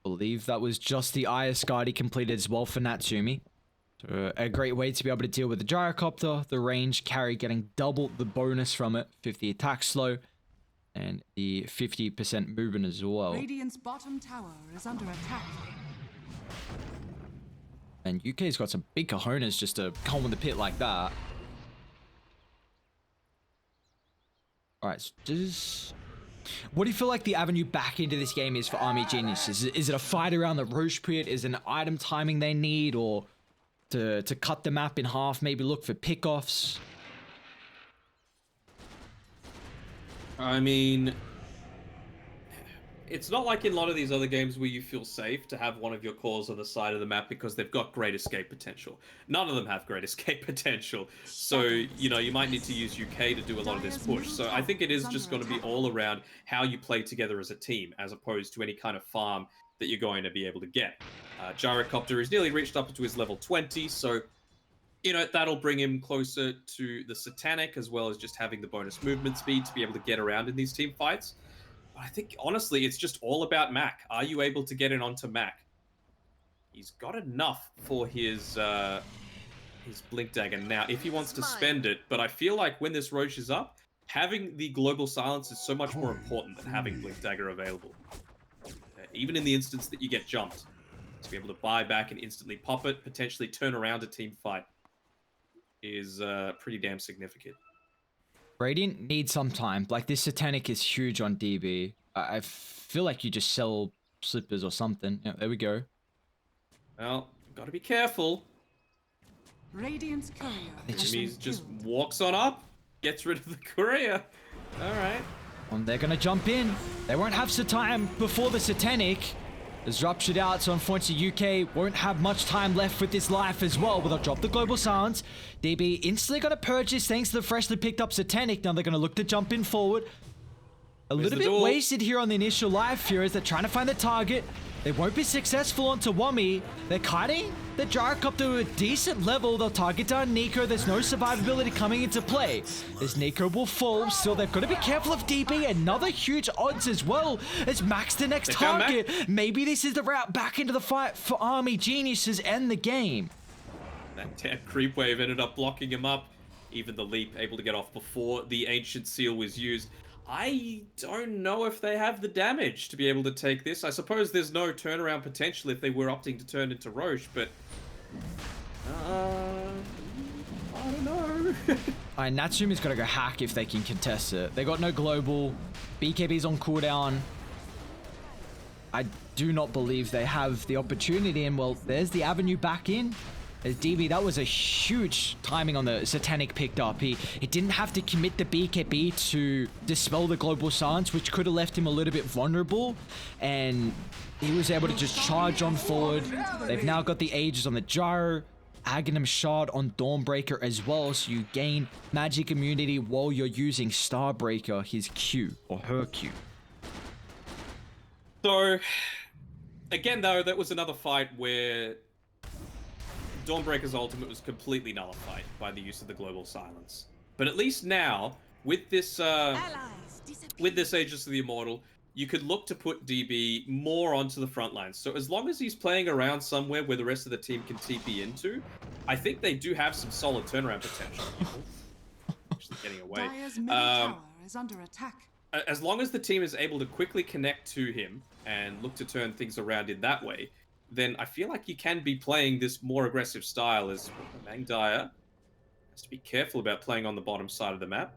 Believe that was just the Ice Guard he completed as well for Natsumi. So a great way to be able to deal with the Gyrocopter, the range carry getting double the bonus from it, 50 attack slow, and the 50% movement as well. Radiant's bottom tower is under attack. And UK's got some big cojones just to come in the pit like that. Alright, so what do you feel like the avenue back into this game is for Army Geniuses? Is it a fight around the Roche Pit? Is it an item timing they need? Or to cut the map in half, maybe look for pickoffs? I mean, it's not like in a lot of these other games where you feel safe to have one of your cores on the side of the map because they've got great escape potential. None of them have great escape potential. So, you know, you might need to use UK to do a lot of this push. So I think it is just going to be all around how you play together as a team, as opposed to any kind of farm that you're going to be able to get. Gyrocopter is nearly reached up to his level 20, so, you know, that'll bring him closer to the Satanic, as well as just having the bonus movement speed to be able to get around in these team fights. I think, honestly, it's just all about Mac. Are you able to get it onto Mac? He's got enough for his Blink Dagger now, if he wants to spend it. But I feel like when this Roche is up, having the Global Silence is so much more important than having Blink Dagger available. Even in the instance that you get jumped, to be able to buy back and instantly pop it, potentially turn around a team fight, is pretty damn significant. Radiant needs some time. Like, this Satanic is huge on DB. I feel like you just sell slippers or something. Yeah, there we go. Well, gotta be careful. Radiant's courier. Jimmy's just walks on up, gets rid of the courier. All right. And they're gonna jump in. They won't have time before the Satanic is ruptured out, so unfortunately UK won't have much time left with this life as well. But they'll drop the Global Silence. DB instantly gonna purge this thanks to the freshly picked up Satanic. Now they're gonna look to jump in forward. A little bit wasted here on the initial life here as they're trying to find the target. They won't be successful onto Wami. They're kiting the Gyrocopter to a decent level. They'll target down Nico. There's no survivability coming into play. As Nico will fall. Still, they've got to be careful of DB. Another huge odds as well. As Max the next target. Maybe this is the route back into the fight for Army Geniuses and the game. That damn creep wave ended up blocking him up. Even the leap able to get off before the Ancient Seal was used. I don't know if they have the damage to be able to take this. I suppose there's no turnaround potential if they were opting to turn into Roche, but... I don't know. Alright, Natsumi's got to go hack if they can contest it. They got no global. BKB's on cooldown. I do not believe they have the opportunity, and well, there's the avenue back in. As DB, that was a huge timing on the Satanic picked up. He didn't have to commit the BKB to dispel the Global Silence, which could have left him a little bit vulnerable. And he was able to just charge on forward. They've now got the Aegis on the Gyro, Aghanim Shard on Dawnbreaker as well. So you gain magic immunity while you're using Starbreaker, his Q, or her Q. So, again though, that was another fight where Dawnbreaker's ultimate was completely nullified by the use of the Global Silence. But at least now, with this Aegis of the Immortal, you could look to put DB more onto the front lines. So as long as he's playing around somewhere where the rest of the team can TP into, I think they do have some solid turnaround potential. Actually getting away. Dire's middle tower is under attack. As long as the team is able to quickly connect to him and look to turn things around in that way, then I feel like you can be playing this more aggressive style. As Mang Dyer has to be careful about playing on the bottom side of the map.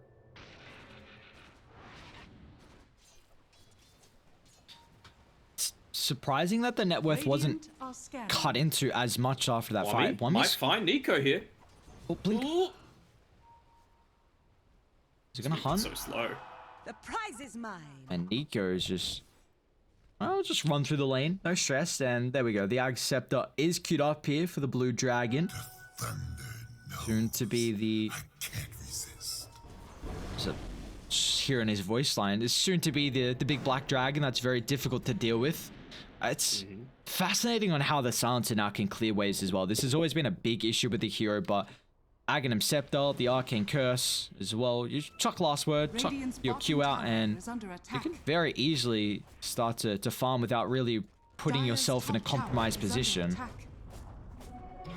It's surprising that the net worth wasn't cut into as much after that fight. Wami might find Nico here. Oh, blink. Ooh. Is he gonna hunt? So slow. The prize is mine. And Nico is just... I'll just run through the lane, no stress, and there we go. The Ag Scepter is queued up here for the Blue Dragon. Soon to be the... So, hearing his voice line, is soon to be the big Black Dragon that's very difficult to deal with. It's fascinating on how the Silencer now can clear waves as well. This has always been a big issue with the hero, but Aghanim Scepter, the Arcane Curse as well. You chuck Last Word, chuck your Q out, and you can very easily start to farm without really putting yourself in a compromised position.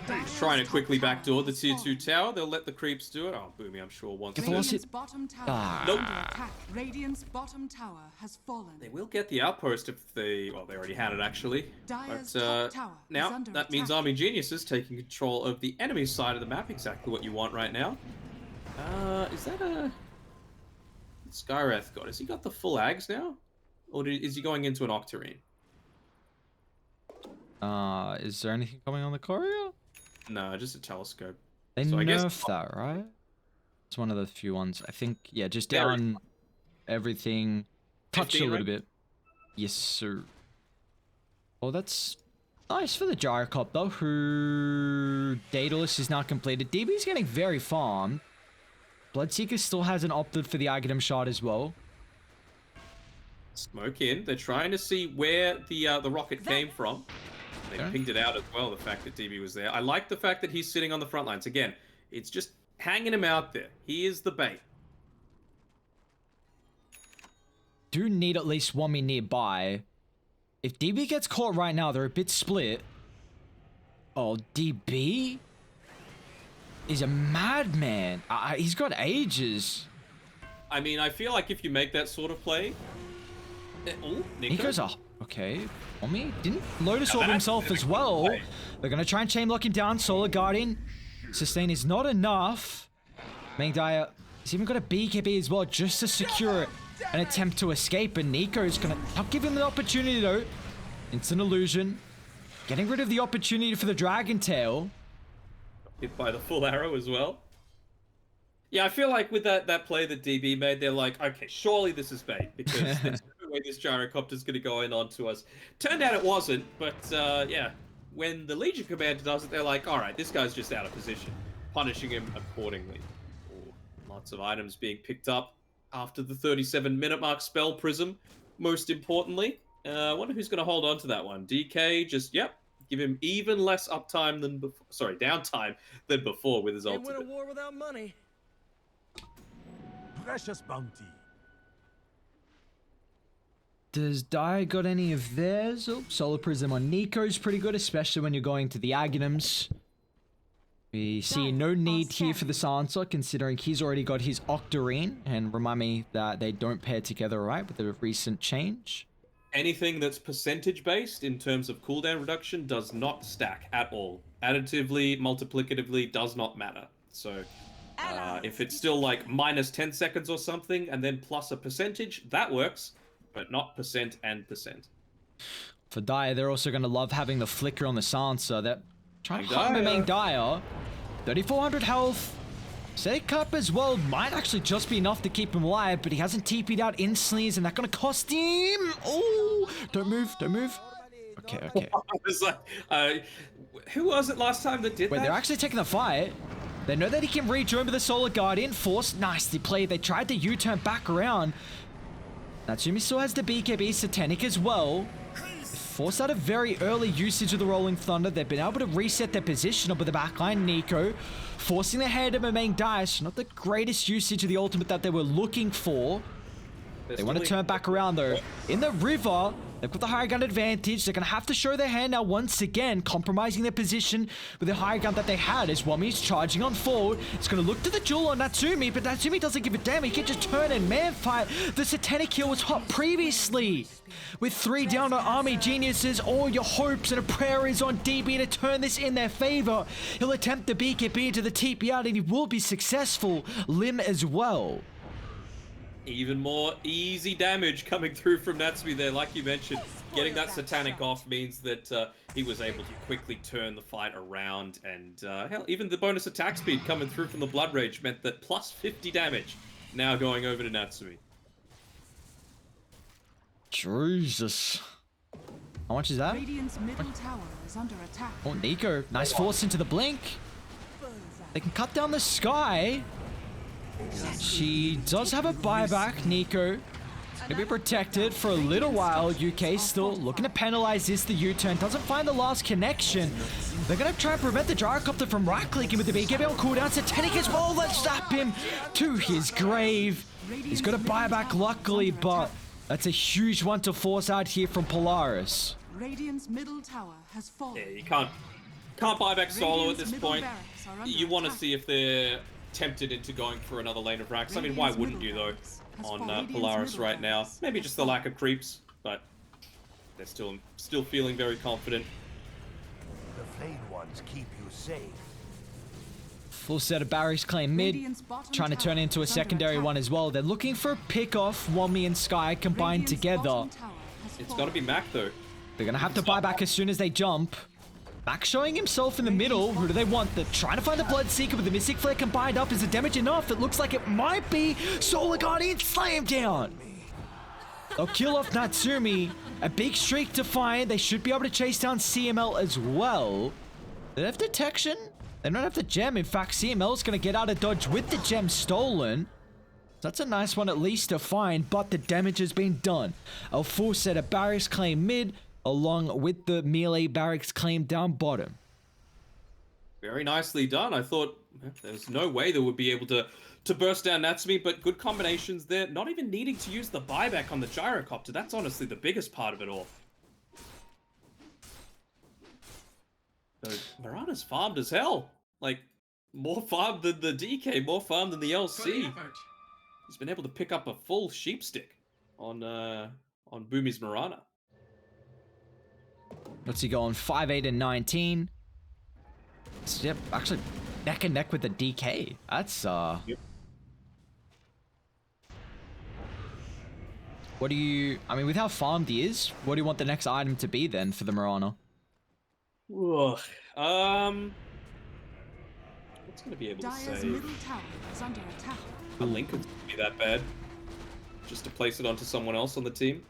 He's trying to quickly backdoor the tier 2 tower. They'll let the creeps do it. Oh, Boomy, I'm sure wants to. Radiant's bottom tower Nope. under attack. Radiant's bottom tower has fallen. They will get the outpost if they... Well, they already had it, actually. Dire's But top tower now, is under that means attack. Army Geniuses taking control of the enemy side of the map. Exactly what you want right now. Is that a... Skywrath got? Has he got the full Ags now? Or is he going into an Octarine? Is there anything coming on the Courier? No, just a telescope. They So I guess- nerfed that, right? It's one of the few ones. I think, yeah, just Very- down everything. Touch 15, a little right? bit. Yes, sir. Oh, that's nice for the Gyrocopter, who Daedalus is now completed. DB's getting very farmed. Bloodseeker still hasn't opted for the Aghanim shot as well. Smoke in. They're trying to see where the rocket came from. They pinged it out as well, the fact that DB was there. I like the fact that he's sitting on the front lines. Again, it's just hanging him out there. He is the bait. Do need at least one me nearby. If DB gets caught right now, they're a bit split. Oh, DB is a madman. He's got ages. I mean, I feel like if you make that sort of play... Oh, Nico's up. Okay. Omi didn't notice off himself as well. They're going to try and chain lock him down. Solar Guardian. Sustain is not enough. Mengdaya has even got a BKB as well just to secure an attempt to escape. And Nico's going to not give him the opportunity though. It's an illusion. Getting rid of the opportunity for the Dragon Tail. Hit by the full arrow as well. Yeah, I feel like with that play that DB made, they're like, okay, surely this is bait, because there's no way this gyrocopter's going to go in onto us. Turned out it wasn't, but yeah, when the Legion Commander does it, they're like, all right, this guy's just out of position, punishing him accordingly. Ooh, lots of items being picked up after the 37-minute mark. Spell Prism, most importantly. I wonder who's going to hold on to that one. DK just, yep, give him even less uptime than before. Sorry, downtime than before with his ultimate. Win a war without money. Precious bounty. Does Dai got any of theirs? Oh, Solar Prism on Nico's pretty good, especially when you're going to the Aghanims. We see no need here for the Sansa, considering he's already got his Octarine. And remind me that they don't pair together, right, with the recent change. Anything that's percentage-based in terms of cooldown reduction does not stack at all. Additively, multiplicatively, does not matter. So... if it's still like minus 10 seconds or something, and then plus a percentage, that works, but not percent and percent. For Daya, they're also going to love having the flicker on the Sansa. They're trying to harm Daya. 3,400 health. Set up as well might actually just be enough to keep him alive, but he hasn't TP'd out instantly. Isn't that going to cost him? Oh, don't move, don't move. Okay, okay. I was like, who was it last time that did that? Wait, they're actually taking the fight. They know that he can rejoin with the Solar Guardian. Force, nicely played. They tried the U-turn back around. Natsumi still has the BKB Satanic as well. Forced out a very early usage of the Rolling Thunder. They've been able to reset their position up with the backline. Nico forcing the hand of Mamang Dice. Not the greatest usage of the ultimate that they were looking for. They want to turn back around though. In the river, they've got the higher gun advantage. They're going to have to show their hand now once again, compromising their position with the higher gun that they had as Wami's charging on forward. It's going to look to the duel on Natsumi, but Natsumi doesn't give a damn. He can just turn and man fight. The Satanic Kill was hot previously. With 3 down on Army Geniuses, all your hopes and a prayer is on DB to turn this in their favor. He'll attempt the BKB to the TP out and he will be successful. Lim as well. Even more easy damage coming through from Natsumi there, like you mentioned. Getting that Satanic off means that he was able to quickly turn the fight around, and hell, even the bonus attack speed coming through from the Blood Rage meant that plus 50 damage now going over to Natsumi. Jesus. How much is that? Radiant's middle tower is under attack. Oh, Nico. Nice force into the blink. They can cut down the sky. She does have a buyback, Nico. Gonna be protected for a little while. UK still looking to penalize this. The U-turn doesn't find the last connection. They're gonna try and prevent the Gyrocopter from right-clicking with the BKB on cooldown. Satanic as well. Let's zap him to his grave. He's got a buyback, luckily, but that's a huge one to force out here from Polaris. Radiant's middle tower has fallen. Yeah, you can't buy back solo at this point. You want to see if they're tempted into going for another lane of racks. I mean, why wouldn't you though on Polaris right now? Maybe just the lack of creeps, but they're still feeling very confident. The flayed ones keep you safe. Full set of barracks claim mid, trying to turn into a secondary one as well. They're looking for a pick off Wami and Sky combined together. It's got to be Mac though. They're gonna have to buy back as soon as they jump. Mac showing himself in the middle. Who do they want? They're trying to find the Bloodseeker with the Mystic Flare combined up. Is the damage enough? It looks like it might be. Solar Guardian, slay him down. They'll kill off Natsumi. A big streak to find. They should be able to chase down CML as well. They have detection. They don't have the gem. In fact, CML is going to get out of dodge with the gem stolen. That's a nice one at least to find, but the damage has been done. A full set of barracks claim mid, along with the melee barracks claim down bottom. Very nicely done. I thought there's no way they would be able to burst down Natsumi, but good combinations there. Not even needing to use the buyback on the gyrocopter. That's honestly the biggest part of it all. So Mirana's farmed as hell. Like, more farmed than the DK, more farmed than the LC. He's been able to pick up a full sheep stick on Boomy's Mirana. What's he going? 5-8 and 19. Yep, actually neck and neck with the DK. That's Yep. What do you... I mean, with how farmed he is, what do you want the next item to be then for the Mirana? Ugh. What's gonna be able to Dire's save? middle tower is under attack. A Lincoln's gonna be that bad. Just to place it onto someone else on the team.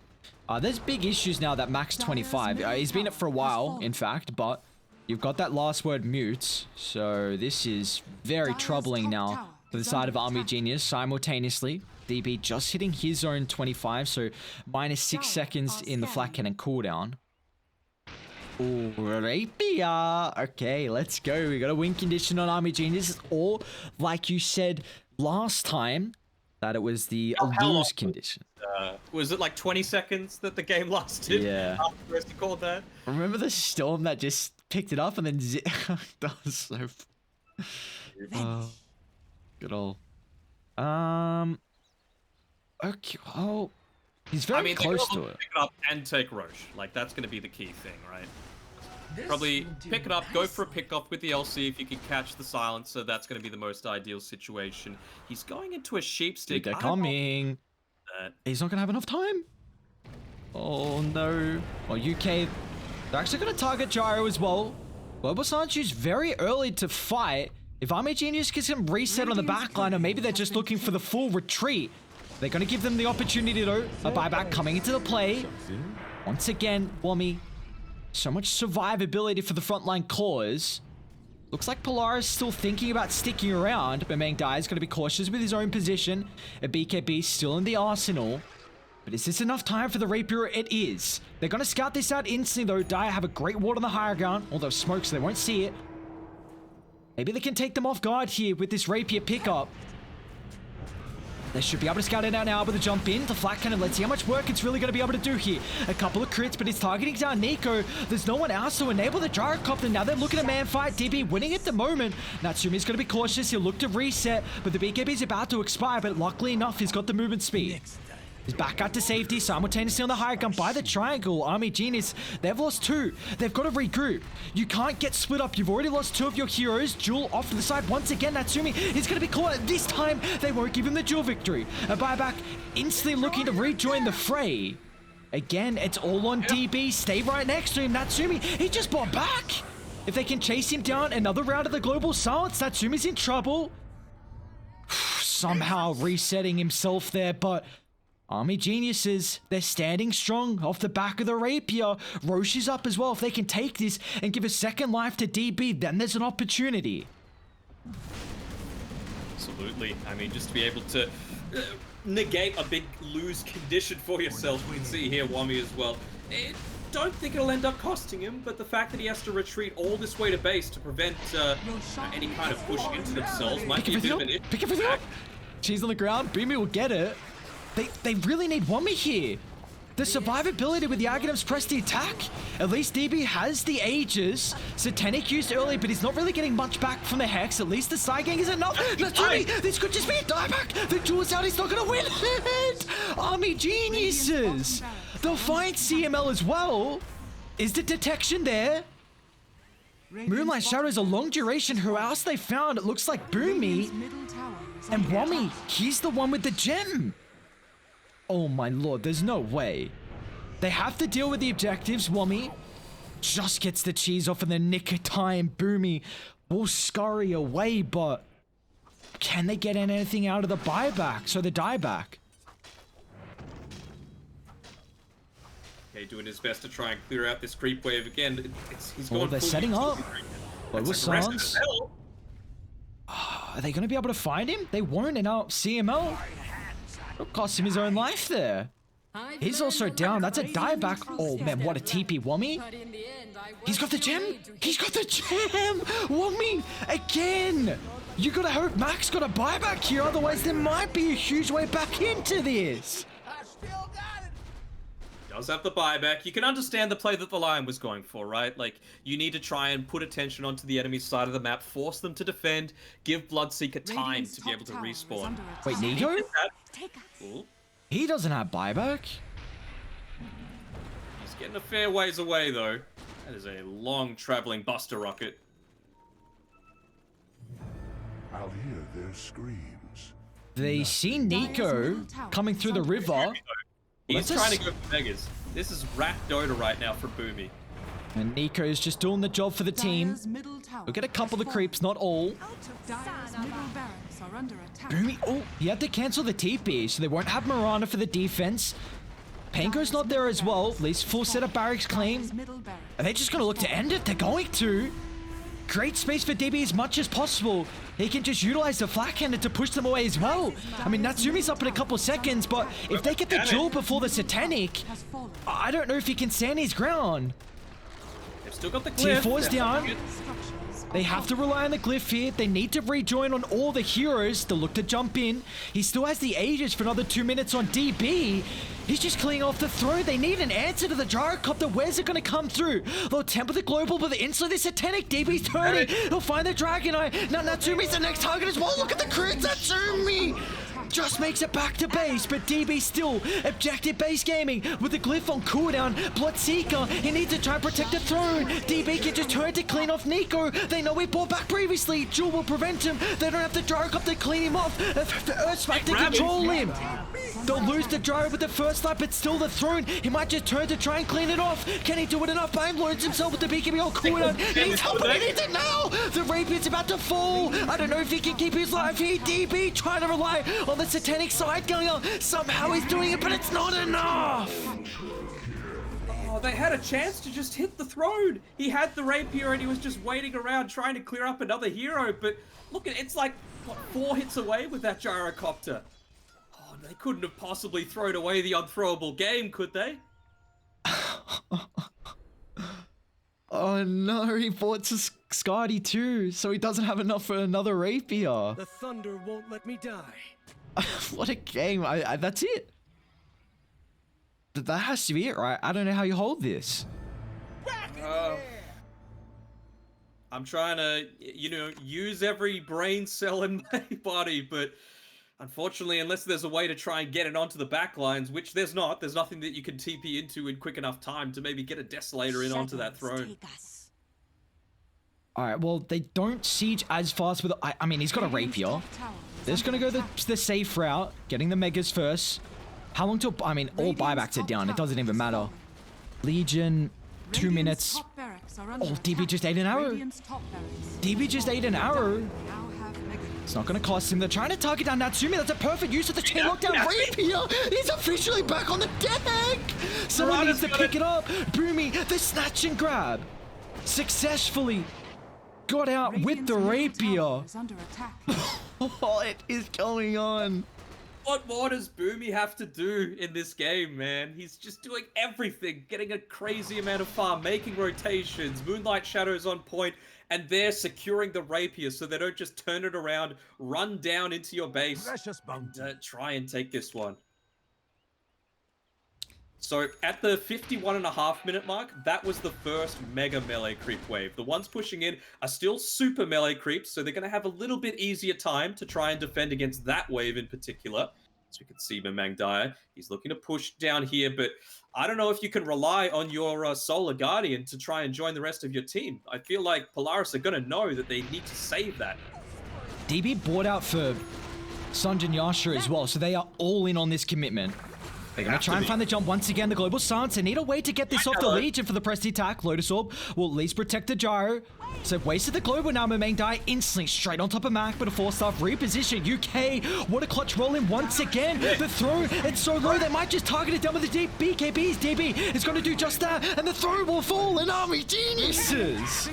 There's big issues now that Max 25. He's been it for a while, in fact, but you've got that last word mute, so this is very troubling now for the side of Army Genius. Simultaneously, DB just hitting his own 25, so minus 6 seconds in the flat cannon cooldown. Ooh, Rapier. Okay, let's go. We got a win condition on Army Genius, or like you said last time, that it was the lose condition. Was it like 20 seconds that the game lasted? Yeah. After you called that? Remember the storm that just picked it up and then that was so... good old... Okay, well... He's very close to it. Pick it up and take Roche. Like, that's going to be the key thing, right? Probably pick it up, go for a pick-off with the LC if you can catch the silencer. That's going to be the most ideal situation. He's going into a sheep stick. They're coming. He's not going to have enough time. Oh, no. Well, UK... They're actually going to target Gyro as well. Global Sanchu's very early to fight. If Army Genius gets him reset on the backline, or maybe they're just looking for the full retreat, they're going to give them the opportunity, though. A buyback coming into the play. Once again, Wommy. So much survivability for the frontline cores. Looks like Polaris still thinking about sticking around, but Mangdai is going to be cautious with his own position. A BKB still in the arsenal. But is this enough time for the Rapier? It is. They're going to scout this out instantly, though. Dire have a great ward on the higher ground, although smoke, so they won't see it. Maybe they can take them off guard here with this Rapier pickup. They should be able to scout it out now with a jump in to flat cannon. Let's see how much work it's really going to be able to do here. A couple of crits, but it's targeting down Nico. There's no one else to enable the gyrocopter. Now they're looking at man fight. DB winning at the moment. Natsumi's going to be cautious. He'll look to reset, but the BKB is about to expire, but luckily enough, he's got the movement speed. He's back out to safety, simultaneously on the high gun by the triangle. Army Genius, they've lost 2. They've got to regroup. You can't get split up. You've already lost 2 of your heroes. Jewel off to the side once again. Natsumi is going to be caught. This time, they won't give him the Jewel victory. A buyback instantly looking to rejoin the fray. Again, it's all on DB. Stay right next to him. Natsumi, he just bought back. If they can chase him down another round of the Global Silence, Natsumi's in trouble. Somehow resetting himself there, but... Army Geniuses, they're standing strong off the back of the Rapier. Roche is up as well. If they can take this and give a second life to DB, then there's an opportunity. Absolutely. I mean, just to be able to negate a big lose condition for yourself. We can see here Wami as well. Don't think it'll end up costing him, but the fact that he has to retreat all this way to base to prevent any kind of push into themselves might be a bit of an issue. Pick everything up. Cheese on the ground. Boomy will get it. They really need Wummy here. The survivability with the Aghanim's press the attack. At least DB has the Aegis. Satanic used early, but he's not really getting much back from the Hex. At least the side gang is enough. Natsumi, this could just be a dieback. The Jewel's out, he's not going to win it. Army Geniuses. They'll find CML as well. Is the detection there? Moonlight Shadow is a long duration. Who else they found? It looks like Boomy. And Wummy, he's the one with the gem. Oh my lord, there's no way. They have to deal with the objectives. Wummy just gets the cheese off in the nick of time. Boomy will scurry away, but can they get anything out of the buyback? So the dieback. Okay, doing his best to try and clear out this creep wave again. He's going they're full setting utility up. creep. Lower That's aggressive as Sans. hell. Are they going to be able to find him? They won't in our CML. It'll cost him his own life there. He's also down. That's a dieback. Oh man, what a TP. Wommy? He's got the gem. He's got the gem. Wommy again. You gotta hope Max got a buyback here. Otherwise, there might be a huge way back into this. Does have the buyback. You can understand the play that the Lion was going for, right? Like, you need to try and put attention onto the enemy side of the map, force them to defend, give Bloodseeker time to be able to respawn. Wait, Nico? Ooh, He doesn't have buyback. he's getting a fair ways away, though. That is a long traveling Buster Rocket. I'll hear their screams. They see Nico coming through the river. He's Let's trying just- to go for Megas. This is rat Dota right now for Boomy. And Nico's just doing the job for the team. We'll get a couple of creeps, not all. Dire's middle barracks are under attack. Boomy, oh, he had to cancel the TP, so they won't have Mirana for the defense. Pango's not there as well. At least full set of barracks claim. Middle barracks. Are they just going to look to end it? They're going to. Great space for DB as much as possible. He can just utilize the flat-handed to push them away as well. I mean, Natsumi's up in a couple seconds, but if they get the jewel before the Satanic, Has fallen. I don't know if he can stand his ground. They've still got the Tier glyph. 4's They're down. holding it. Structures They have to rely on the glyph here. They need to rejoin on all the heroes. They'll look to jump in. He still has the Aegis for another 2 minutes on DB. He's just cleaning off the throw. They need an answer to the gyrocopter. Where's it going to come through? They'll temper the global, but the inside the Satanic. DB's turning. He'll find the Dragon Eye. Now Natsumi's the next target as well. Look at the crit. Natsumi just makes it back to base, but DB still objective base gaming with the glyph on cooldown. Bloodseeker, he needs to try and protect the throne. DB can just turn to clean off Nico. They know he bought back previously. Jewel will prevent him. They don't have the gyrocopter to clean him off. The Earthsmack to control him. They'll lose the gyro with the first light, but still the throne. He might just turn to try and clean it off. Can he do it enough? Bang learns himself with the BKB on cooldown. He needs help, but he needs it now. The Rapier's about to fall. I don't know if he can keep his life here. DB trying to rely on the Satanic side going on. Somehow he's doing it, but it's not enough. Oh, they had a chance to just hit the throne. He had the rapier and he was just waiting around trying to clear up another hero. But look, it's like, what, 4 hits away with that gyrocopter. Oh, they couldn't have possibly thrown away the unthrowable game, could they? Oh no, he bought Scotty too, so he doesn't have enough for another rapier. The thunder won't let me die. What a game. I that's it. That has to be it, right? I don't know how you hold this. I'm trying to, use every brain cell in my body, but unfortunately, unless there's a way to try and get it onto the back lines, which there's nothing that you can TP into in quick enough time to maybe get a Desolator in onto that throne. All right, well, they don't siege as fast with... I mean, he's got a rapier. They're just going to go the safe route, getting the Megas first. How long till... I mean, all buybacks are down. It doesn't even matter. Legion, 2 minutes. Oh, DB just ate an arrow. DB just ate an arrow. It's not going to cost him. They're trying to target down Natsumi. That's a perfect use of the chain lockdown. Rapier, he's officially back on the deck. Someone needs to pick it up. Boomy, the snatch and grab. Successfully got out with the rapier. What is going on? What more does Boomy have to do in this game, man? He's just doing everything, getting a crazy amount of farm, making rotations, Moonlight Shadows on point, and they're securing the rapier so they don't just turn it around, run down into your base, and try and take this one. So at the 51.5-minute mark, that was the first mega melee creep wave. The ones pushing in are still super melee creeps, so they're going to have a little bit easier time to try and defend against that wave in particular. As we can see, Mamang Daya, he's looking to push down here, but I don't know if you can rely on your Solar Guardian to try and join the rest of your team. I feel like Polaris are going to know that they need to save that. DB bought out for Sanjin Yasha as well, so they are all in on this commitment. They're going to try and find the jump once again. The global stance. They need a way to get this off the Legion for the press the attack. Lotus Orb will at least protect the gyro. So wasted the global now. Main die instantly straight on top of Mac, but a 4-star reposition. UK, what a clutch roll in once again. The throw, it's so low they might just target it down with the deep. BKB's DB is going to do just that, and the throw will fall. And Army Geniuses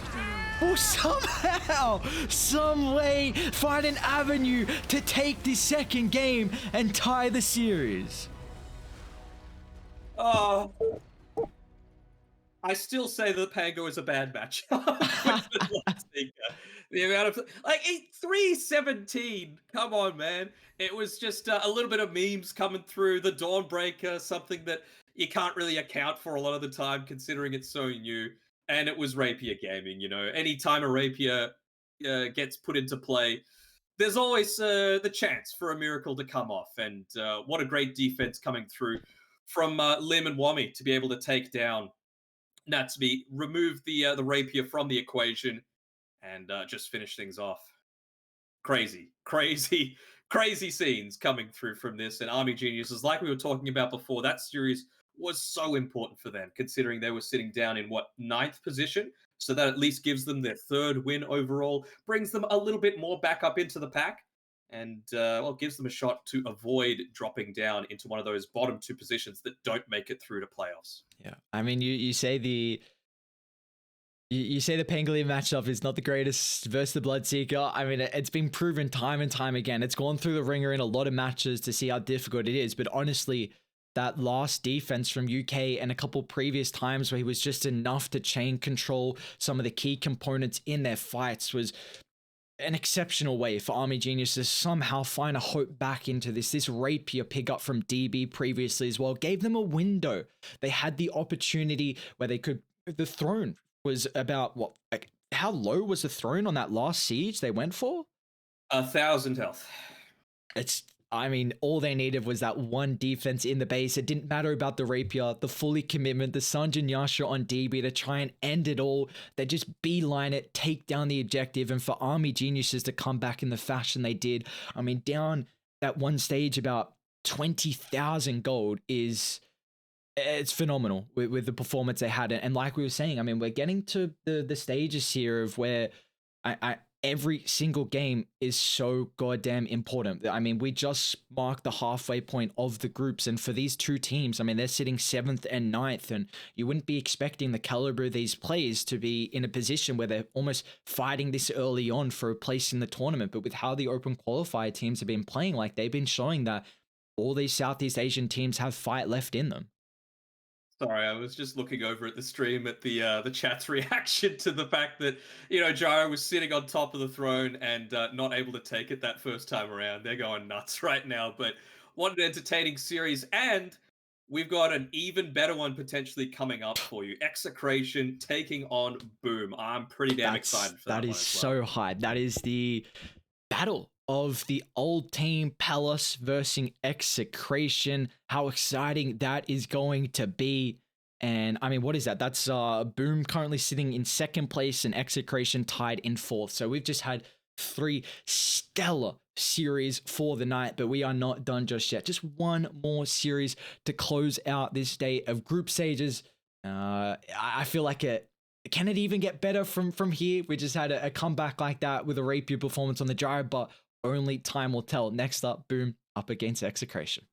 will somehow, some way find an avenue to take this second game and tie the series. I still say that Pango is a bad match. The amount of 317. Come on, man. It was just a little bit of memes coming through. The Dawnbreaker, something that you can't really account for a lot of the time, considering it's so new. And it was Rapier gaming. You know, anytime a Rapier gets put into play, there's always the chance for a miracle to come off. And what a great defense coming through from Lim and Wami to be able to take down Natsumi, remove the Rapier from the equation, and just finish things off. Crazy scenes coming through from this. And Army Geniuses, like we were talking about before, that series was so important for them, considering they were sitting down in, 9th position? So that at least gives them their 3rd win overall, brings them a little bit more back up into the pack, and gives them a shot to avoid dropping down into one of those bottom 2 positions that don't make it through to playoffs. Yeah, I mean, you say the Pangolier matchup is not the greatest versus the Bloodseeker. I mean, it's been proven time and time again. It's gone through the ringer in a lot of matches to see how difficult it is. But honestly, that last defense from UK and a couple previous times where he was just enough to chain control some of the key components in their fights was an exceptional way for Army Genius to somehow find a hope back into this. This Rapier pick up from DB previously as well gave them a window. They had the opportunity where they could. The throne was about what? Like, how low was the throne on that last siege they went for? 1,000 health. I mean, all they needed was that one defense in the base. It didn't matter about the Rapier, the fully commitment, the Sanjin Yasha on DB to try and end it all. They just beeline it, take down the objective, and for Army Geniuses to come back in the fashion they did. I mean, down that one stage about 20,000 gold it's phenomenal with the performance they had. And like we were saying, I mean, we're getting to the stages here of where every single game is so goddamn important. I mean, we just marked the halfway point of the groups, and for these 2 teams, I mean, they're sitting 7th and 9th, and you wouldn't be expecting the caliber of these players to be in a position where they're almost fighting this early on for a place in the tournament. But with how the open qualifier teams have been playing, like, they've been showing that all these Southeast Asian teams have fight left in them. Sorry, I was just looking over at the stream at the chat's reaction to the fact that, Gyro was sitting on top of the throne and not able to take it that first time around. They're going nuts right now, but what an entertaining series. And we've got an even better one potentially coming up for you. Execration taking on Boom. I'm pretty damn excited for that. That is so hype. That is the battle of the old team Palace versus Execration. How exciting that is going to be. And I mean, what is that? That's Boom currently sitting in 2nd place and Execration tied in 4th. So we've just had 3 stellar series for the night, but we are not done just yet. Just one more series to close out this day of group stages. I feel like can it even get better from here? We just had a comeback like that with a Rapier performance on the gyro, but only time will tell. Next up, Boom up against Execration.